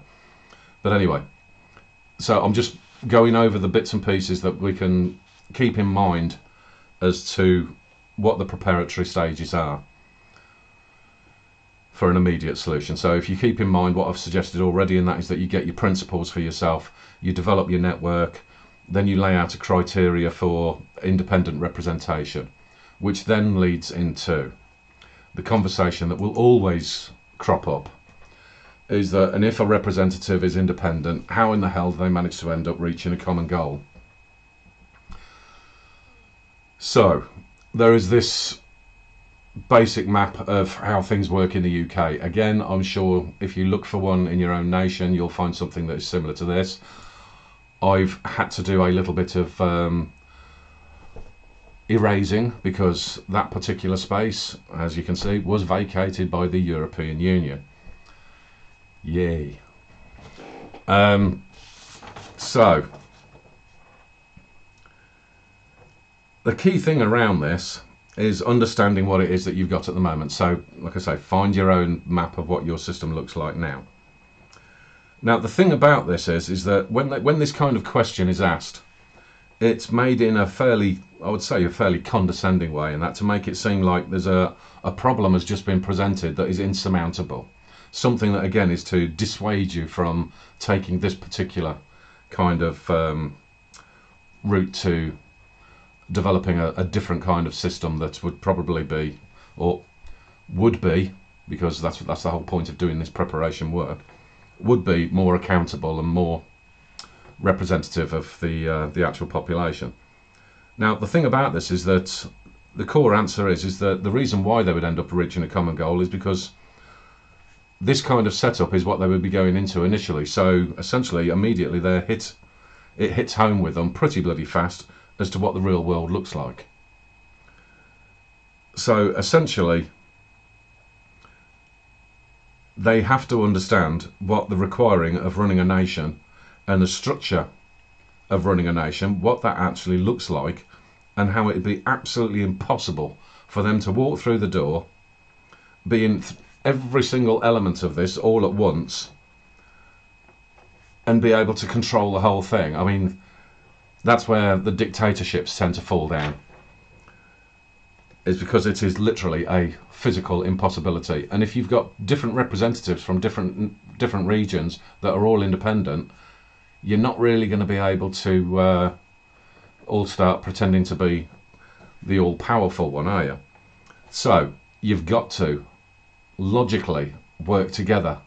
But anyway, so I'm just going over the bits and pieces that we can keep in mind as to what the preparatory stages are for an immediate solution. So if you keep in mind what I've suggested already, and that is that you get your principles for yourself, you develop your network, then you lay out a criteria for independent representation, which then leads into the conversation that will always crop up, is that, and if a representative is independent, how in the hell do they manage to end up reaching a common goal? So there is this basic map of how things work in the UK. Again, I'm sure if you look for one in your own nation, you'll find something that is similar to this. I've had to do a little bit of erasing, because that particular space, as you can see, was vacated by the European Union. Yay. So the key thing around this is understanding what it is that you've got at the moment. So, like I say, find your own map of what your system looks like now. Now, the thing about this is that when this kind of question is asked, it's made in a fairly, I would say, a fairly condescending way, and that to make it seem like there's a problem has just been presented that is insurmountable. Something that, again, is to dissuade you from taking this particular kind of route to developing a different kind of system that would probably be, or would be, because that's the whole point of doing this preparation work, would be more accountable and more representative of the actual population. Now, the thing about this is that the core answer is that the reason why they would end up reaching a common goal is because this kind of setup is what they would be going into initially. So essentially, immediately it hits home with them pretty bloody fast as to what the real world looks like. So essentially, they have to understand what the requiring of running a nation and the structure of running a nation, what that actually looks like, and how it would be absolutely impossible for them to walk through the door, be in every single element of this all at once, and be able to control the whole thing. I mean, that's where the dictatorships tend to fall down, is because it is literally a physical impossibility. And if you've got different representatives from different regions that are all independent, you're not really going to be able to all start pretending to be the all-powerful one, are you? So you've got to logically work together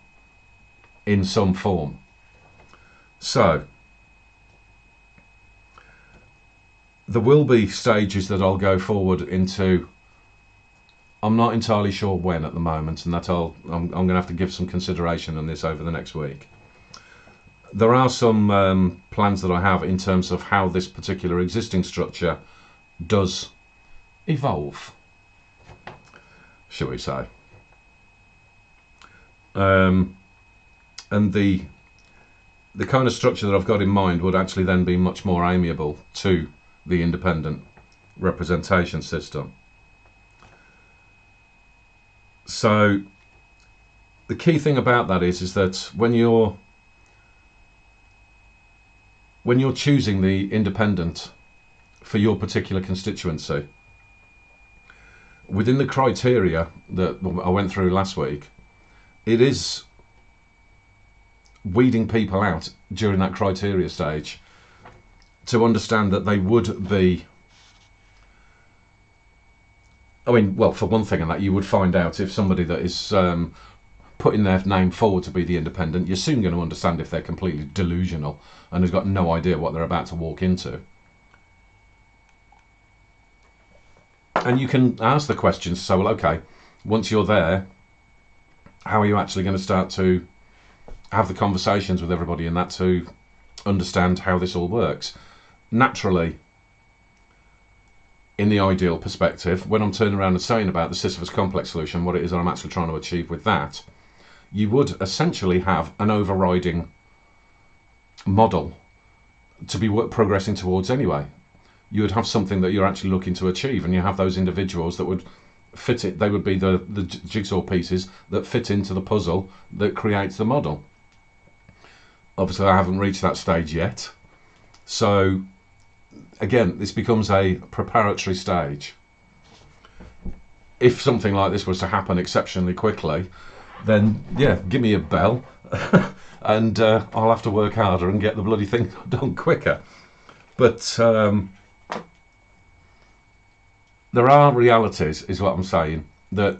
in some form. So there will be stages that I'll go forward into. I'm not entirely sure when at the moment, and that I'm going to have to give some consideration on this over the next week. There are some plans that I have in terms of how this particular existing structure does evolve, shall we say. And the kind of structure that I've got in mind would actually then be much more amiable to the independent representation system. So the key thing about that is that when you're choosing the independent for your particular constituency, within the criteria that I went through last week, it is weeding people out during that criteria stage to understand that they would be, I mean, well, for one thing, and that you would find out if somebody that is putting their name forward to be the independent, you're soon going to understand if they're completely delusional and has got no idea what they're about to walk into. And you can ask the questions, so, well, okay, once you're there, how are you actually going to start to have the conversations with everybody in that to understand how this all works? Naturally, in the ideal perspective, when I'm turning around and saying about the Sisyphus complex solution, what it is that I'm actually trying to achieve with that, you would essentially have an overriding model to be progressing towards anyway. You would have something that you're actually looking to achieve, and you have those individuals that would fit it. They would be the jigsaw pieces that fit into the puzzle that creates the model. Obviously, I haven't reached that stage yet. So again, this becomes a preparatory stage. If something like this was to happen exceptionally quickly, then yeah, give me a bell and I'll have to work harder and get the bloody thing done quicker. But there are realities, is what I'm saying, that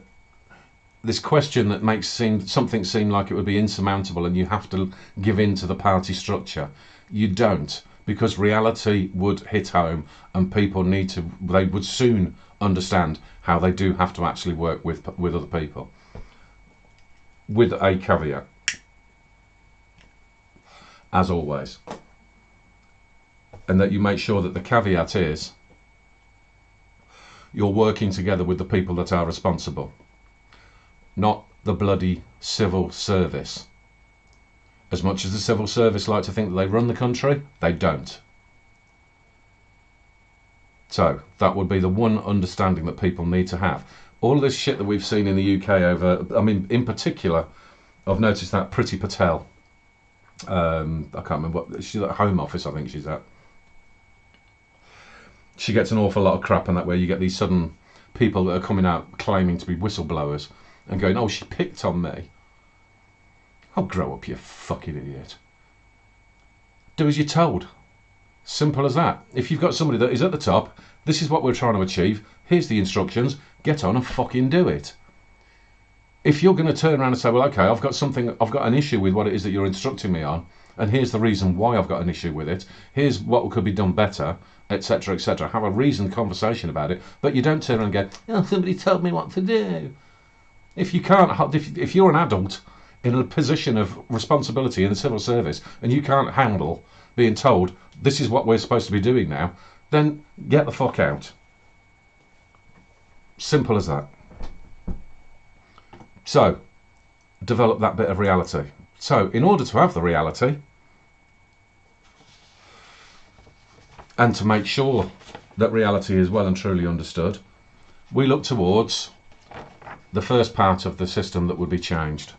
this question that makes something seem like it would be insurmountable and you have to give in to the party structure, you don't, because reality would hit home and people they would soon understand how they do have to actually work with other people, with a caveat, as always, and that you make sure that the caveat is you're working together with the people that are responsible, not the bloody civil service. As much as the civil service like to think that they run the country, they don't. So that would be the one understanding that people need to have. All of this shit that we've seen in the UK over, I mean, in particular, I've noticed that Priti Patel, I can't remember what, she's at Home Office, I think she's at. She gets an awful lot of crap, and that way you get these sudden people that are coming out claiming to be whistleblowers and going, oh, she picked on me. Oh, grow up, you fucking idiot. Do as you're told. Simple as that. If you've got somebody that is at the top, this is what we're trying to achieve, here's the instructions, get on and fucking do it. If you're going to turn around and say, well, okay, I've got an issue with what it is that you're instructing me on, and here's the reason why I've got an issue with it, here's what could be done better, etc., etc. Have a reasoned conversation about it, but you don't turn around and go, oh, somebody told me what to do. If you can't, if you're an adult in a position of responsibility in the civil service and you can't handle being told this is what we're supposed to be doing now, then get the fuck out. Simple as that. So, develop that bit of reality. So, in order to have the reality, and to make sure that reality is well and truly understood, we look towards the first part of the system that would be changed.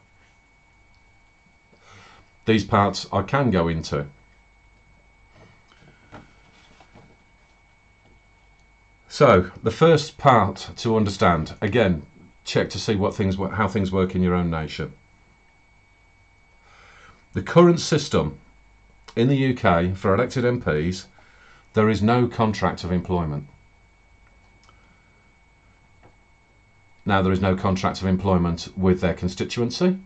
These parts I can go into. So, the first part to understand, again, check to see how things work in your own nation. The current system in the UK for elected MPs, there is no contract of employment. Now, there is no contract of employment with their constituency.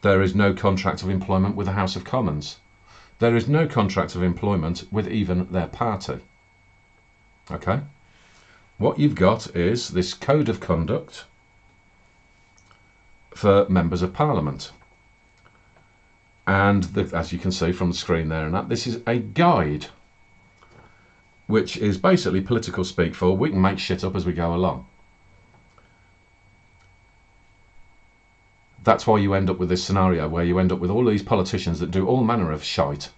There is no contract of employment with the House of Commons. There is no contract of employment with even their party. Okay? What you've got is this code of conduct for members of Parliament. And as you can see from the screen there and that, this is a guide, which is basically political speak for we can make shit up as we go along. That's why you end up with this scenario where you end up with all these politicians that do all manner of shite.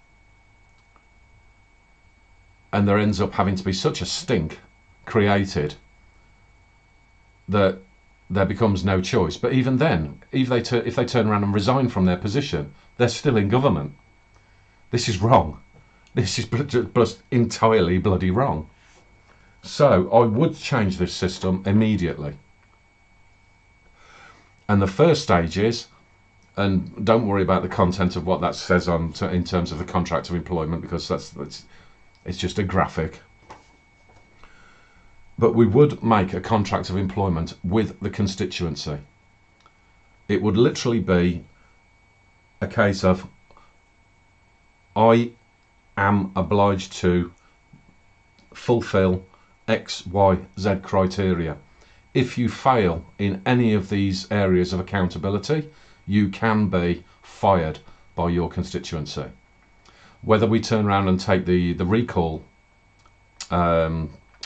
And there ends up having to be such a stink created that there becomes no choice. But even then, if they turn around and resign from their position, they're still in government. This is wrong. This is just entirely bloody wrong. So I would change this system immediately. And the first stage is, and don't worry about the content of what that says in terms of the contract of employment, because it's just a graphic. But we would make a contract of employment with the constituency. It would literally be a case of, I am obliged to fulfill X, Y, Z criteria. If you fail in any of these areas of accountability, you can be fired by your constituency. Whether we turn around and take the recall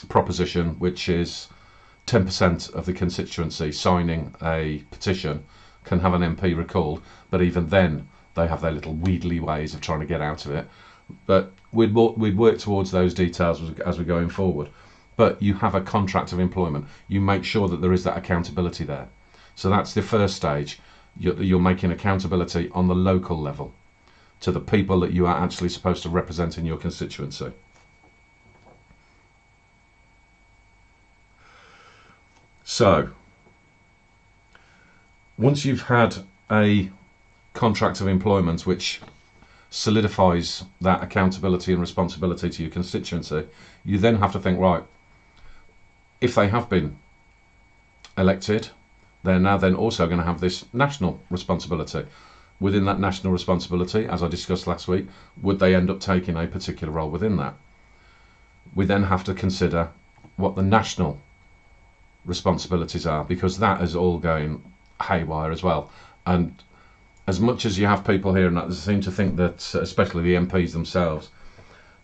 proposition, which is 10% of the constituency signing a petition can have an MP recalled, but even then they have their little wheedly ways of trying to get out of it. But we'd work towards those details as we're going forward. But you have a contract of employment. You make sure that there is that accountability there. So that's the first stage. You're making accountability on the local level to the people that you are actually supposed to represent in your constituency. So, once you've had a contract of employment which solidifies that accountability and responsibility to your constituency, you then have to think, right, if they have been elected, they're now then also going to have this national responsibility. Within that national responsibility, as I discussed last week, would they end up taking a particular role within that? We then have to consider what the national responsibilities are, because that is all going haywire as well. And as much as you have people here and that seem to think that, especially the MPs themselves,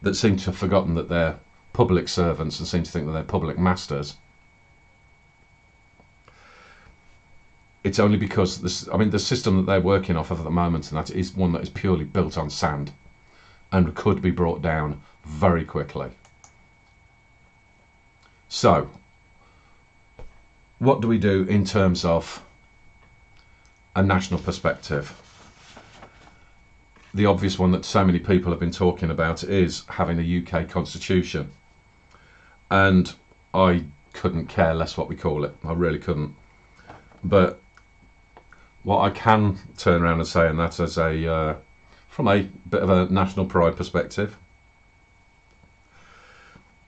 that seem to have forgotten that they're public servants and seem to think that they're public masters. it's only because this, I mean, the system that they're working off of at the moment, and that is one that is purely built on sand and could be brought down very quickly. So what do we do in terms of a national perspective? The obvious one that so many people have been talking about is having a UK constitution, and I couldn't care less what we call it. I really couldn't. But what I can turn around and say, and that's as a from a bit of a national pride perspective,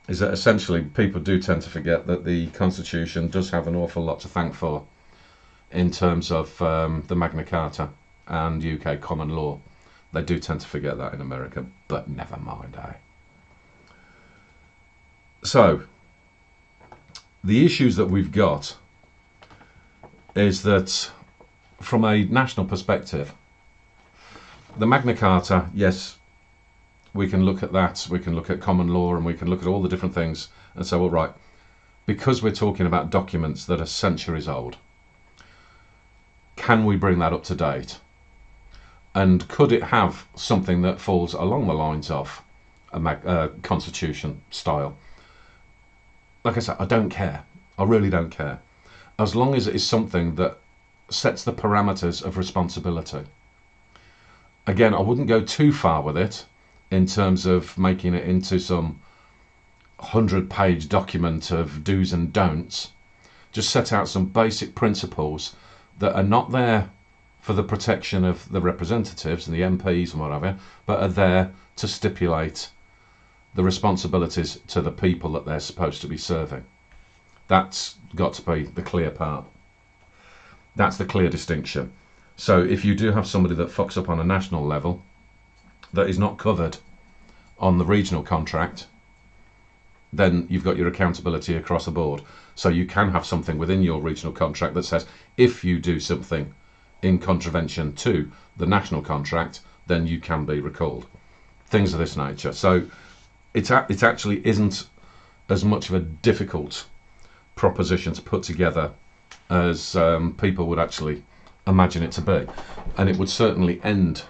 is that essentially people do tend to forget that the Constitution does have an awful lot to thank for in terms of the Magna Carta and UK common law. They do tend to forget that in America, but never mind, eh? So the issues that we've got is that from a national perspective, the Magna Carta, yes, we can look at that, we can look at common law, and we can look at all the different things and say, well, right, because we're talking about documents that are centuries old, can we bring that up to date? And could it have something that falls along the lines of a constitution style? Like I said, I don't care. I really don't care. As long as it is something that sets the parameters of responsibility. Again, I wouldn't go too far with it in terms of making it into some 100-page document of do's and don'ts. Just set out some basic principles that are not there for the protection of the representatives and the MPs and whatever, but are there to stipulate the responsibilities to the people that they're supposed to be serving. That's got to be the clear part. That's the clear distinction. So if you do have somebody that fucks up on a national level that is not covered on the regional contract, then you've got your accountability across the board. So you can have something within your regional contract that says if you do something in contravention to the national contract, then you can be recalled. Things of this nature. So it actually isn't as much of a difficult proposition to put together as people would actually imagine it to be. And it would certainly end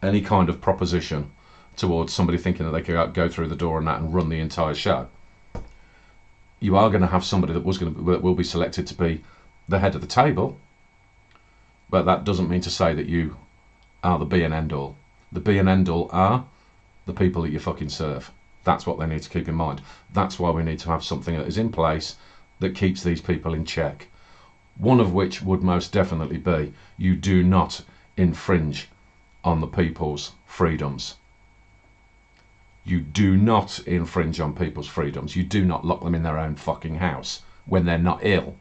any kind of proposition towards somebody thinking that they could go through the door and that and run the entire show. You are going to have somebody that will be selected to be the head of the table, but that doesn't mean to say that you are the be and end all. The be and end all are the people that you fucking serve. That's what they need to keep in mind. That's why we need to have something that is in place that keeps these people in check. One of which would most definitely be you do not infringe on the people's freedoms. You do not infringe on people's freedoms. You do not lock them in their own fucking house when they're not ill,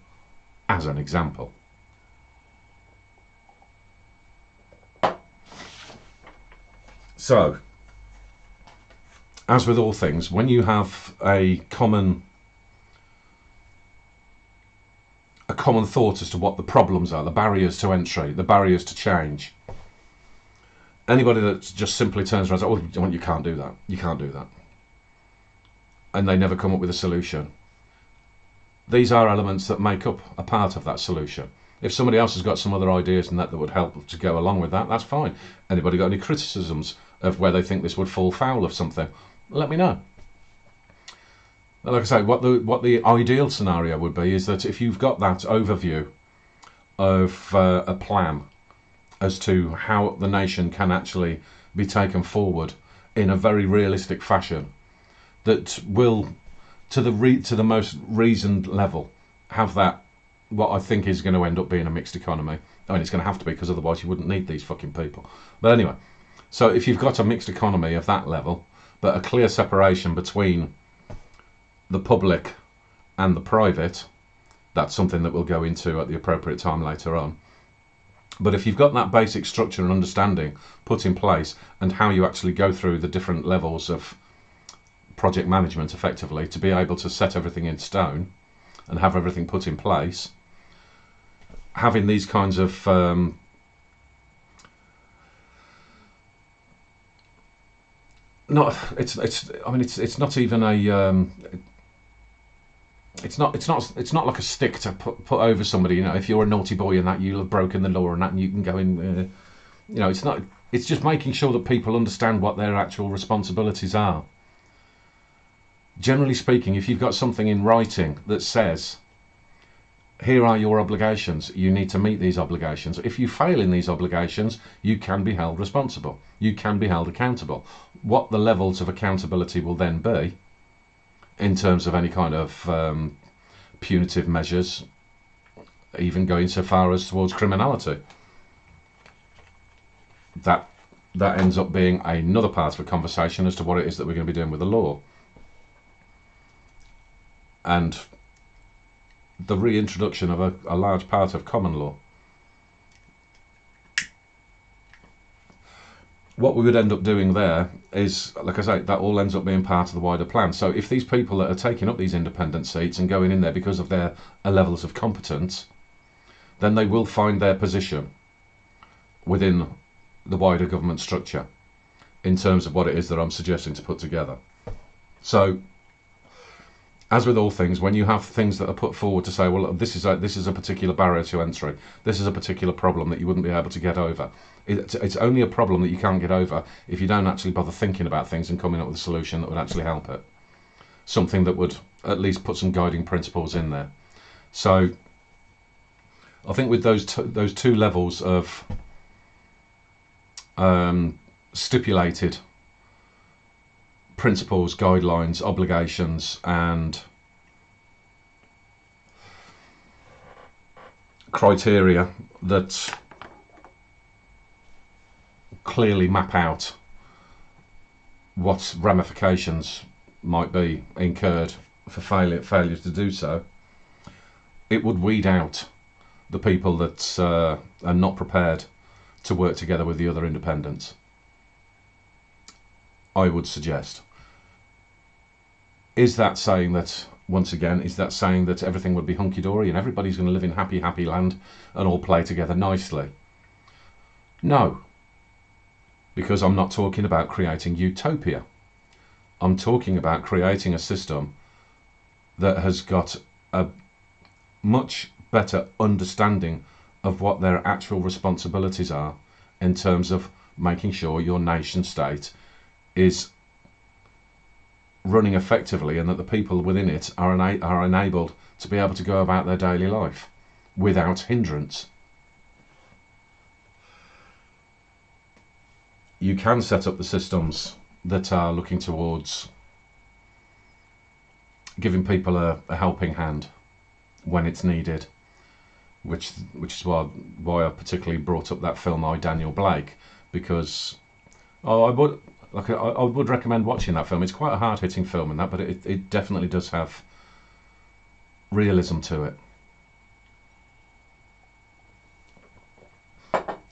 as an example. So, as with all things, when you have a common thought as to what the problems are, the barriers to entry, the barriers to change, anybody that just simply turns around and says, oh, you can't do that, you can't do that, and they never come up with a solution. These are elements that make up a part of that solution. If somebody else has got some other ideas and that would help to go along with that, that's fine. Anybody got any criticisms of where they think this would fall foul of something, let me know. Like I say, what the ideal scenario would be is that if you've got that overview of a plan as to how the nation can actually be taken forward in a very realistic fashion, that will, to the most reasoned level, have that, what I think is going to end up being a mixed economy. I mean, it's going to have to be, because otherwise you wouldn't need these fucking people. But anyway, so if you've got a mixed economy of that level, but a clear separation between the public and the private, that's something that we'll go into at the appropriate time later on. But if you've got that basic structure and understanding put in place, and how you actually go through the different levels of project management effectively to be able to set everything in stone and have everything put in place, having these kinds of it's not even a it's not like a stick to put over somebody. You know, if you're a naughty boy and that, you'll have broken the law and that, and you can go in. You know, it's not. It's just making sure that people understand what their actual responsibilities are. Generally speaking, if you've got something in writing that says, here are your obligations, you need to meet these obligations. If you fail in these obligations, you can be held responsible. You can be held accountable. What the levels of accountability will then be, in terms of any kind of punitive measures, even going so far as towards criminality, that ends up being another part of a conversation as to what it is that we're going to be doing with the law. And the reintroduction of a large part of common law. What we would end up doing there is, like I say, that all ends up being part of the wider plan. So if these people that are taking up these independent seats and going in there because of their levels of competence, then they will find their position within the wider government structure in terms of what it is that I'm suggesting to put together. So, as with all things, when you have things that are put forward to say, well, this is a particular barrier to entry, this is a particular problem that you wouldn't be able to get over. It's only a problem that you can't get over if you don't actually bother thinking about things and coming up with a solution that would actually help it. Something that would at least put some guiding principles in there. So, I think with those two levels of stipulated principles, guidelines, obligations, and criteria that clearly map out what ramifications might be incurred for failures to do so, it would weed out the people that are not prepared to work together with the other independents, I would suggest. Is that saying that, once again, is that saying that everything would be hunky-dory and everybody's going to live in happy, happy land and all play together nicely? No, because I'm not talking about creating utopia. I'm talking about creating a system that has got a much better understanding of what their actual responsibilities are in terms of making sure your nation state is running effectively and that the people within it are enabled to be able to go about their daily life without hindrance. You can set up the systems that are looking towards giving people a helping hand when it's needed, which is why I particularly brought up that film I, Daniel Blake, because I would recommend watching that film. It's quite a hard-hitting film and that, but it definitely does have realism to it.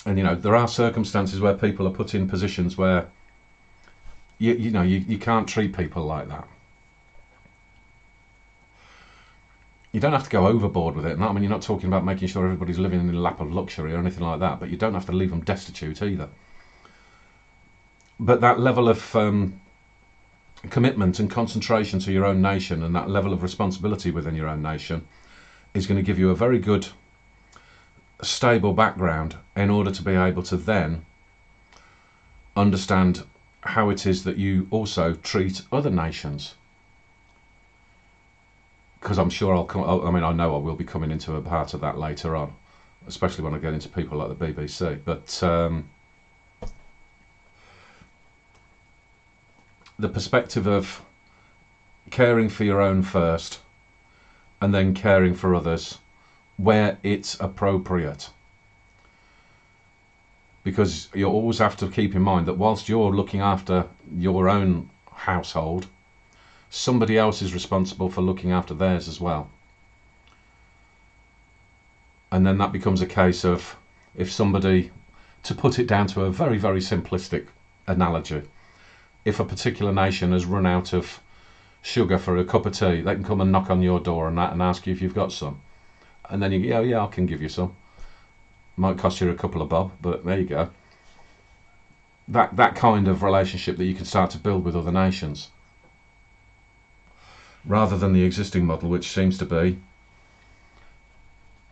And you know, there are circumstances where people are put in positions where you can't treat people like that. You don't have to go overboard with it. I mean, you're not talking about making sure everybody's living in a lap of luxury or anything like that, but you don't have to leave them destitute either. But that level of commitment and concentration to your own nation and that level of responsibility within your own nation is going to give you a very good, stable background in order to be able to then understand how it is that you also treat other nations. Because I'm sure I know I will be coming into a part of that later on, especially when I get into people like the BBC. But the perspective of caring for your own first and then caring for others where it's appropriate. Because you always have to keep in mind that whilst you're looking after your own household, somebody else is responsible for looking after theirs as well. And then that becomes a case of, if somebody, to put it down to a very, very simplistic analogy, if a particular nation has run out of sugar for a cup of tea, they can come and knock on your door and ask you if you've got some. And then you go, yeah, I can give you some. Might cost you a couple of bob, but there you go. That kind of relationship that you can start to build with other nations. rather than the existing model, which seems to be,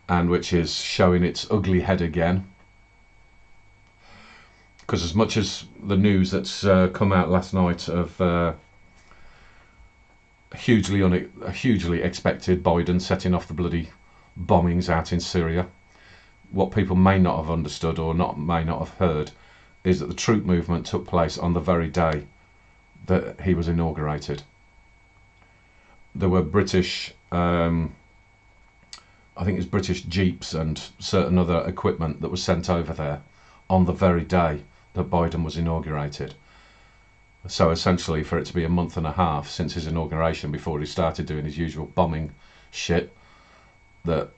and which is showing its ugly head again. Because as much as the news that's come out last night of hugely expected Biden setting off the bloody bombings out in Syria, what people may not have understood or may not have heard is that the troop movement took place on the very day that he was inaugurated. There were British, I think it's British jeeps and certain other equipment that was sent over there on the very day that Biden was inaugurated. So essentially, for it to be a month and a half since his inauguration, before he started doing his usual bombing shit that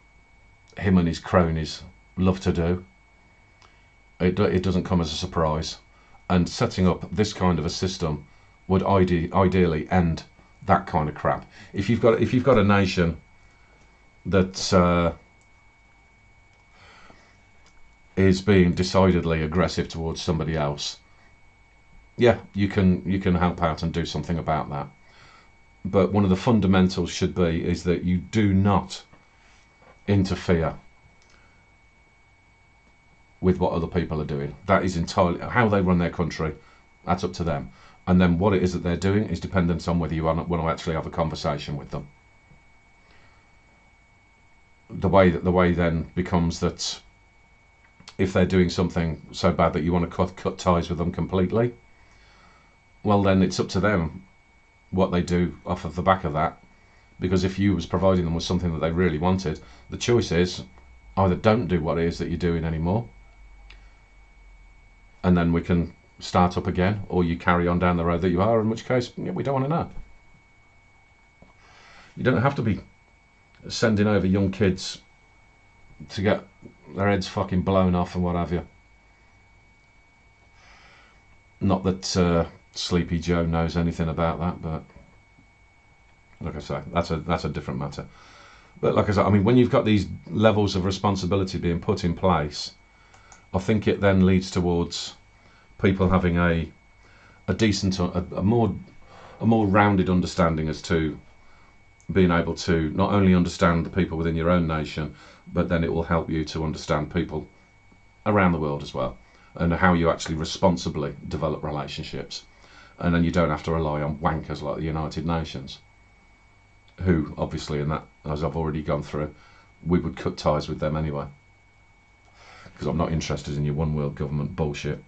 him and his cronies love to do, it doesn't come as a surprise. And setting up this kind of a system would ideally end that kind of crap. If you've got a nation that is being decidedly aggressive towards somebody else, yeah, you can help out and do something about that. But one of the fundamentals should be is that you do not interfere with what other people are doing. That is entirely how they run their country. That's up to them. And then what it is that they're doing is dependent on whether you want to actually have a conversation with them. The way then becomes that if they're doing something so bad that you want to cut ties with them completely, well, then it's up to them what they do off of the back of that. Because if you was providing them with something that they really wanted, the choice is either don't do what it is that you're doing anymore, and then we can start up again, or you carry on down the road that you are, in which case we don't want to know. You don't have to be sending over young kids to get their heads fucking blown off and what have you. Not that Sleepy Joe knows anything about that, but like I say, that's a different matter. But like I said, I mean, when you've got these levels of responsibility being put in place, I think it then leads towards people having a decent, a more rounded understanding as to being able to not only understand the people within your own nation, but then it will help you to understand people around the world as well, and how you actually responsibly develop relationships. And then you don't have to rely on wankers like the United Nations, who obviously, in that, as I've already gone through, we would cut ties with them anyway, because I'm not interested in your one world government bullshit.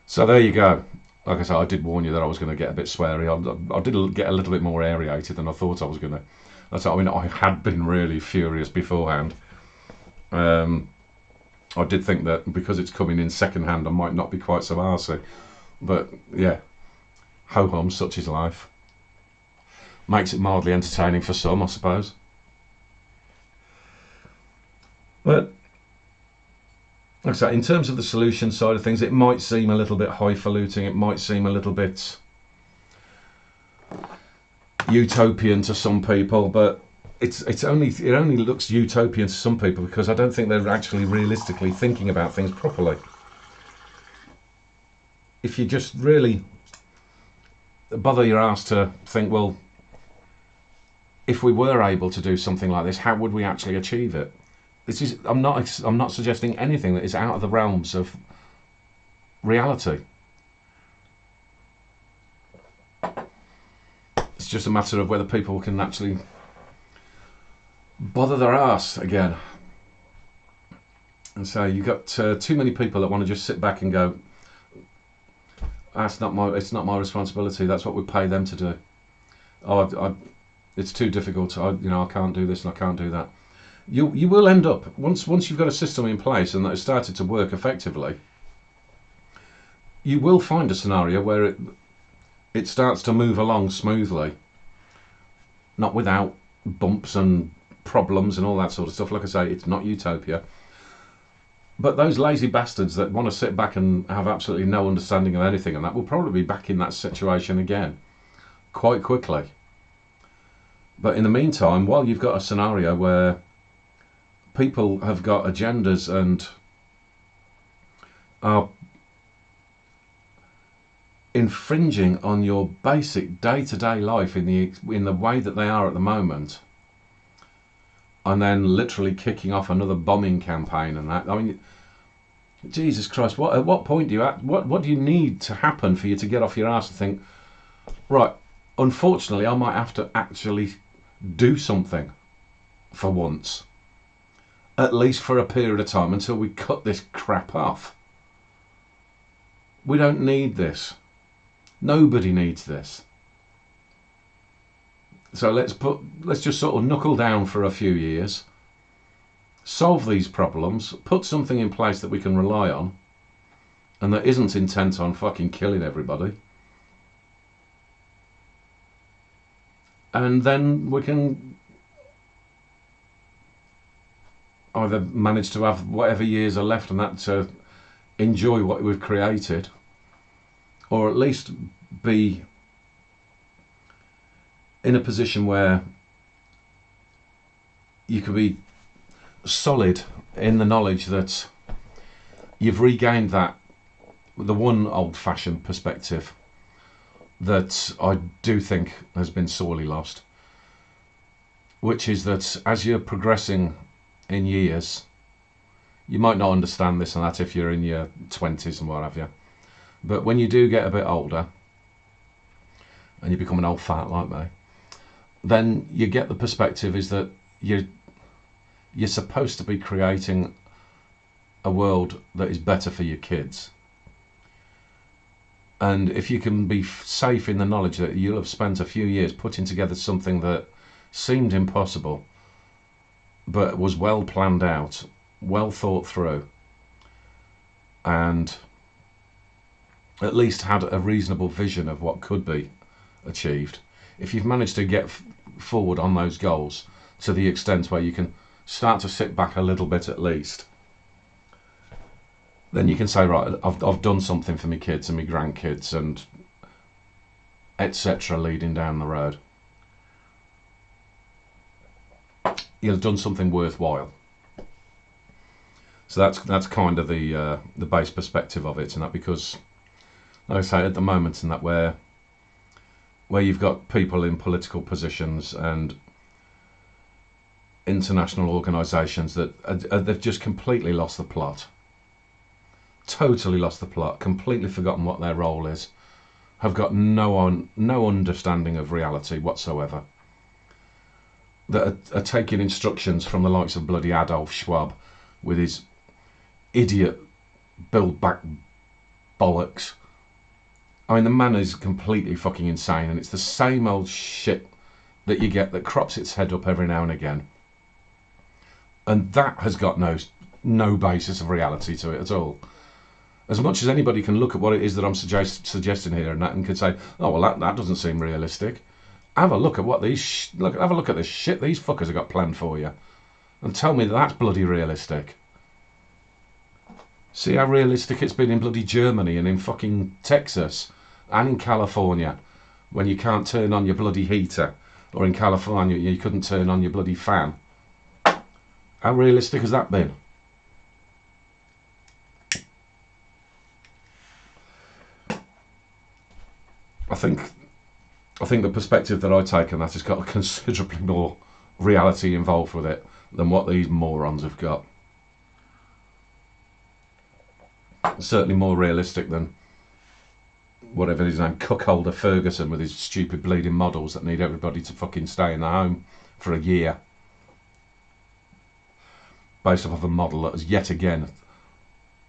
So there you go. Like I said, I did warn you that I was going to get a bit sweary. I did get a little bit more aerated than I thought I was going to. I mean, I had been really furious beforehand. I did think that because it's coming in second hand, I might not be quite so arsey. But yeah, ho-hum, such is life. Makes it mildly entertaining for some, I suppose. But like I say, in terms of the solution side of things, it might seem a little bit highfalutin. It might seem a little bit utopian to some people, but it only looks utopian to some people because I don't think they're actually realistically thinking about things properly. If you just really bother your ass to think, well, if we were able to do something like this, how would we actually achieve it? I'm not suggesting anything that is out of the realms of reality. It's just a matter of whether people can actually bother their arse again. And so you've got too many people that want to just sit back and go, it's not my responsibility. That's what we pay them to do. It's too difficult. I can't do this and I can't do that. You will end up, once you've got a system in place and that has started to work effectively, you will find a scenario where it starts to move along smoothly, not without bumps and problems and all that sort of stuff. Like I say, it's not utopia. But those lazy bastards that want to sit back and have absolutely no understanding of anything and that will probably be back in that situation again quite quickly. But in the meantime, while you've got a scenario where people have got agendas and are infringing on your basic day-to-day life in the way that they are at the moment, and then literally kicking off another bombing campaign and that. I mean, Jesus Christ, at what point do you what do you need to happen for you to get off your ass and think, right, unfortunately I might have to actually do something for once, at least for a period of time, until we cut this crap off. We don't need this. Nobody needs this. So let's just sort of knuckle down for a few years, solve these problems, put something in place that we can rely on and that isn't intent on fucking killing everybody, and then we can either manage to have whatever years are left and that to enjoy what we've created, or at least be in a position where you could be solid in the knowledge that you've regained the one old-fashioned perspective that I do think has been sorely lost, which is that as you're progressing in years, you might not understand this and that if you're in your 20s and what have you, but when you do get a bit older and you become an old fart like me, then you get the perspective is that you're supposed to be creating a world that is better for your kids. And if you can be safe in the knowledge that you'll have spent a few years putting together something that seemed impossible, but was well planned out, well thought through, and at least had a reasonable vision of what could be achieved, if you've managed to get forward on those goals to the extent where you can start to sit back a little bit at least, then you can say, right, I've done something for my kids and my grandkids and etc. leading down the road. You've done something worthwhile. So that's kind of the base perspective of it, and that, because, like I say, at the moment, and that where you've got people in political positions and international organisations that they've just completely lost the plot, totally lost the plot, completely forgotten what their role is, have got no understanding of reality whatsoever, that are taking instructions from the likes of bloody Adolf Schwab with his idiot build back bollocks. I mean, the man is completely fucking insane, and it's the same old shit that you get that crops its head up every now and again, and that has got no basis of reality to it at all. As much as anybody can look at what it is that I'm suggesting here and that, and can say, oh well, that doesn't seem realistic. Have a look at what have a look at the shit these fuckers have got planned for you, and tell me that's bloody realistic. See how realistic it's been in bloody Germany and in fucking Texas and in California, when you can't turn on your bloody heater, or in California you couldn't turn on your bloody fan. How realistic has that been? I think the perspective that I take on that has got considerably more reality involved with it than what these morons have got. Certainly more realistic than whatever his name, Cuckolder Ferguson, with his stupid bleeding models that need everybody to fucking stay in their home for a year, based off of a model that is yet again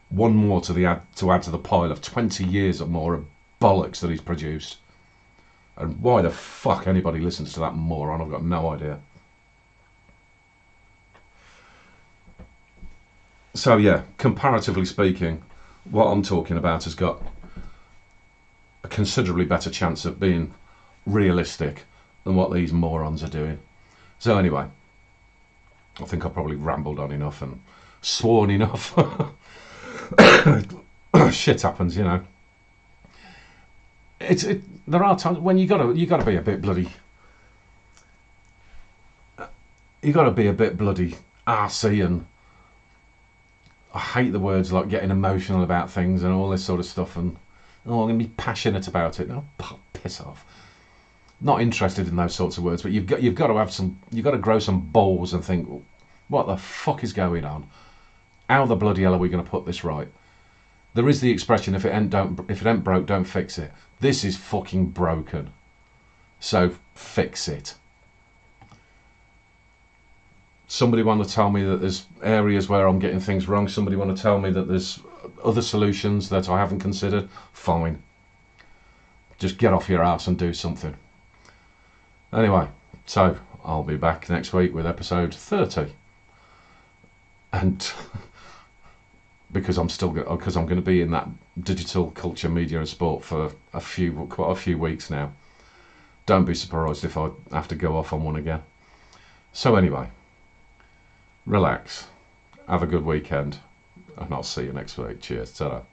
one more to add to the pile of 20 years or more of bollocks that he's produced. And why the fuck anybody listens to that moron, I've got no idea. So yeah, comparatively speaking, what I'm talking about has got a considerably better chance of being realistic than what these morons are doing. So anyway, I think I probably rambled on enough and sworn enough. Shit happens, you know. There are times when you gotta be a bit bloody. You gotta be a bit bloody arsey, and I hate the words like getting emotional about things and all this sort of stuff, and Oh, I'm going to be passionate about it. No, piss off. Not interested in those sorts of words. But you've got to have some. You've got to grow some balls and think, what the fuck is going on? How the bloody hell are we going to put this right? There is the expression, if it ain't broke, don't fix it. This is fucking broken. So fix it. Somebody want to tell me that there's areas where I'm getting things wrong. Somebody want to tell me that there's other solutions that I haven't considered. Fine. Just get off your ass and do something. Anyway, so I'll be back next week with episode 30. And because I'm going to be in that digital culture, media and sport for quite a few weeks now. Don't be surprised if I have to go off on one again. So anyway, relax, have a good weekend, and I'll see you next week. Cheers, ta-ra.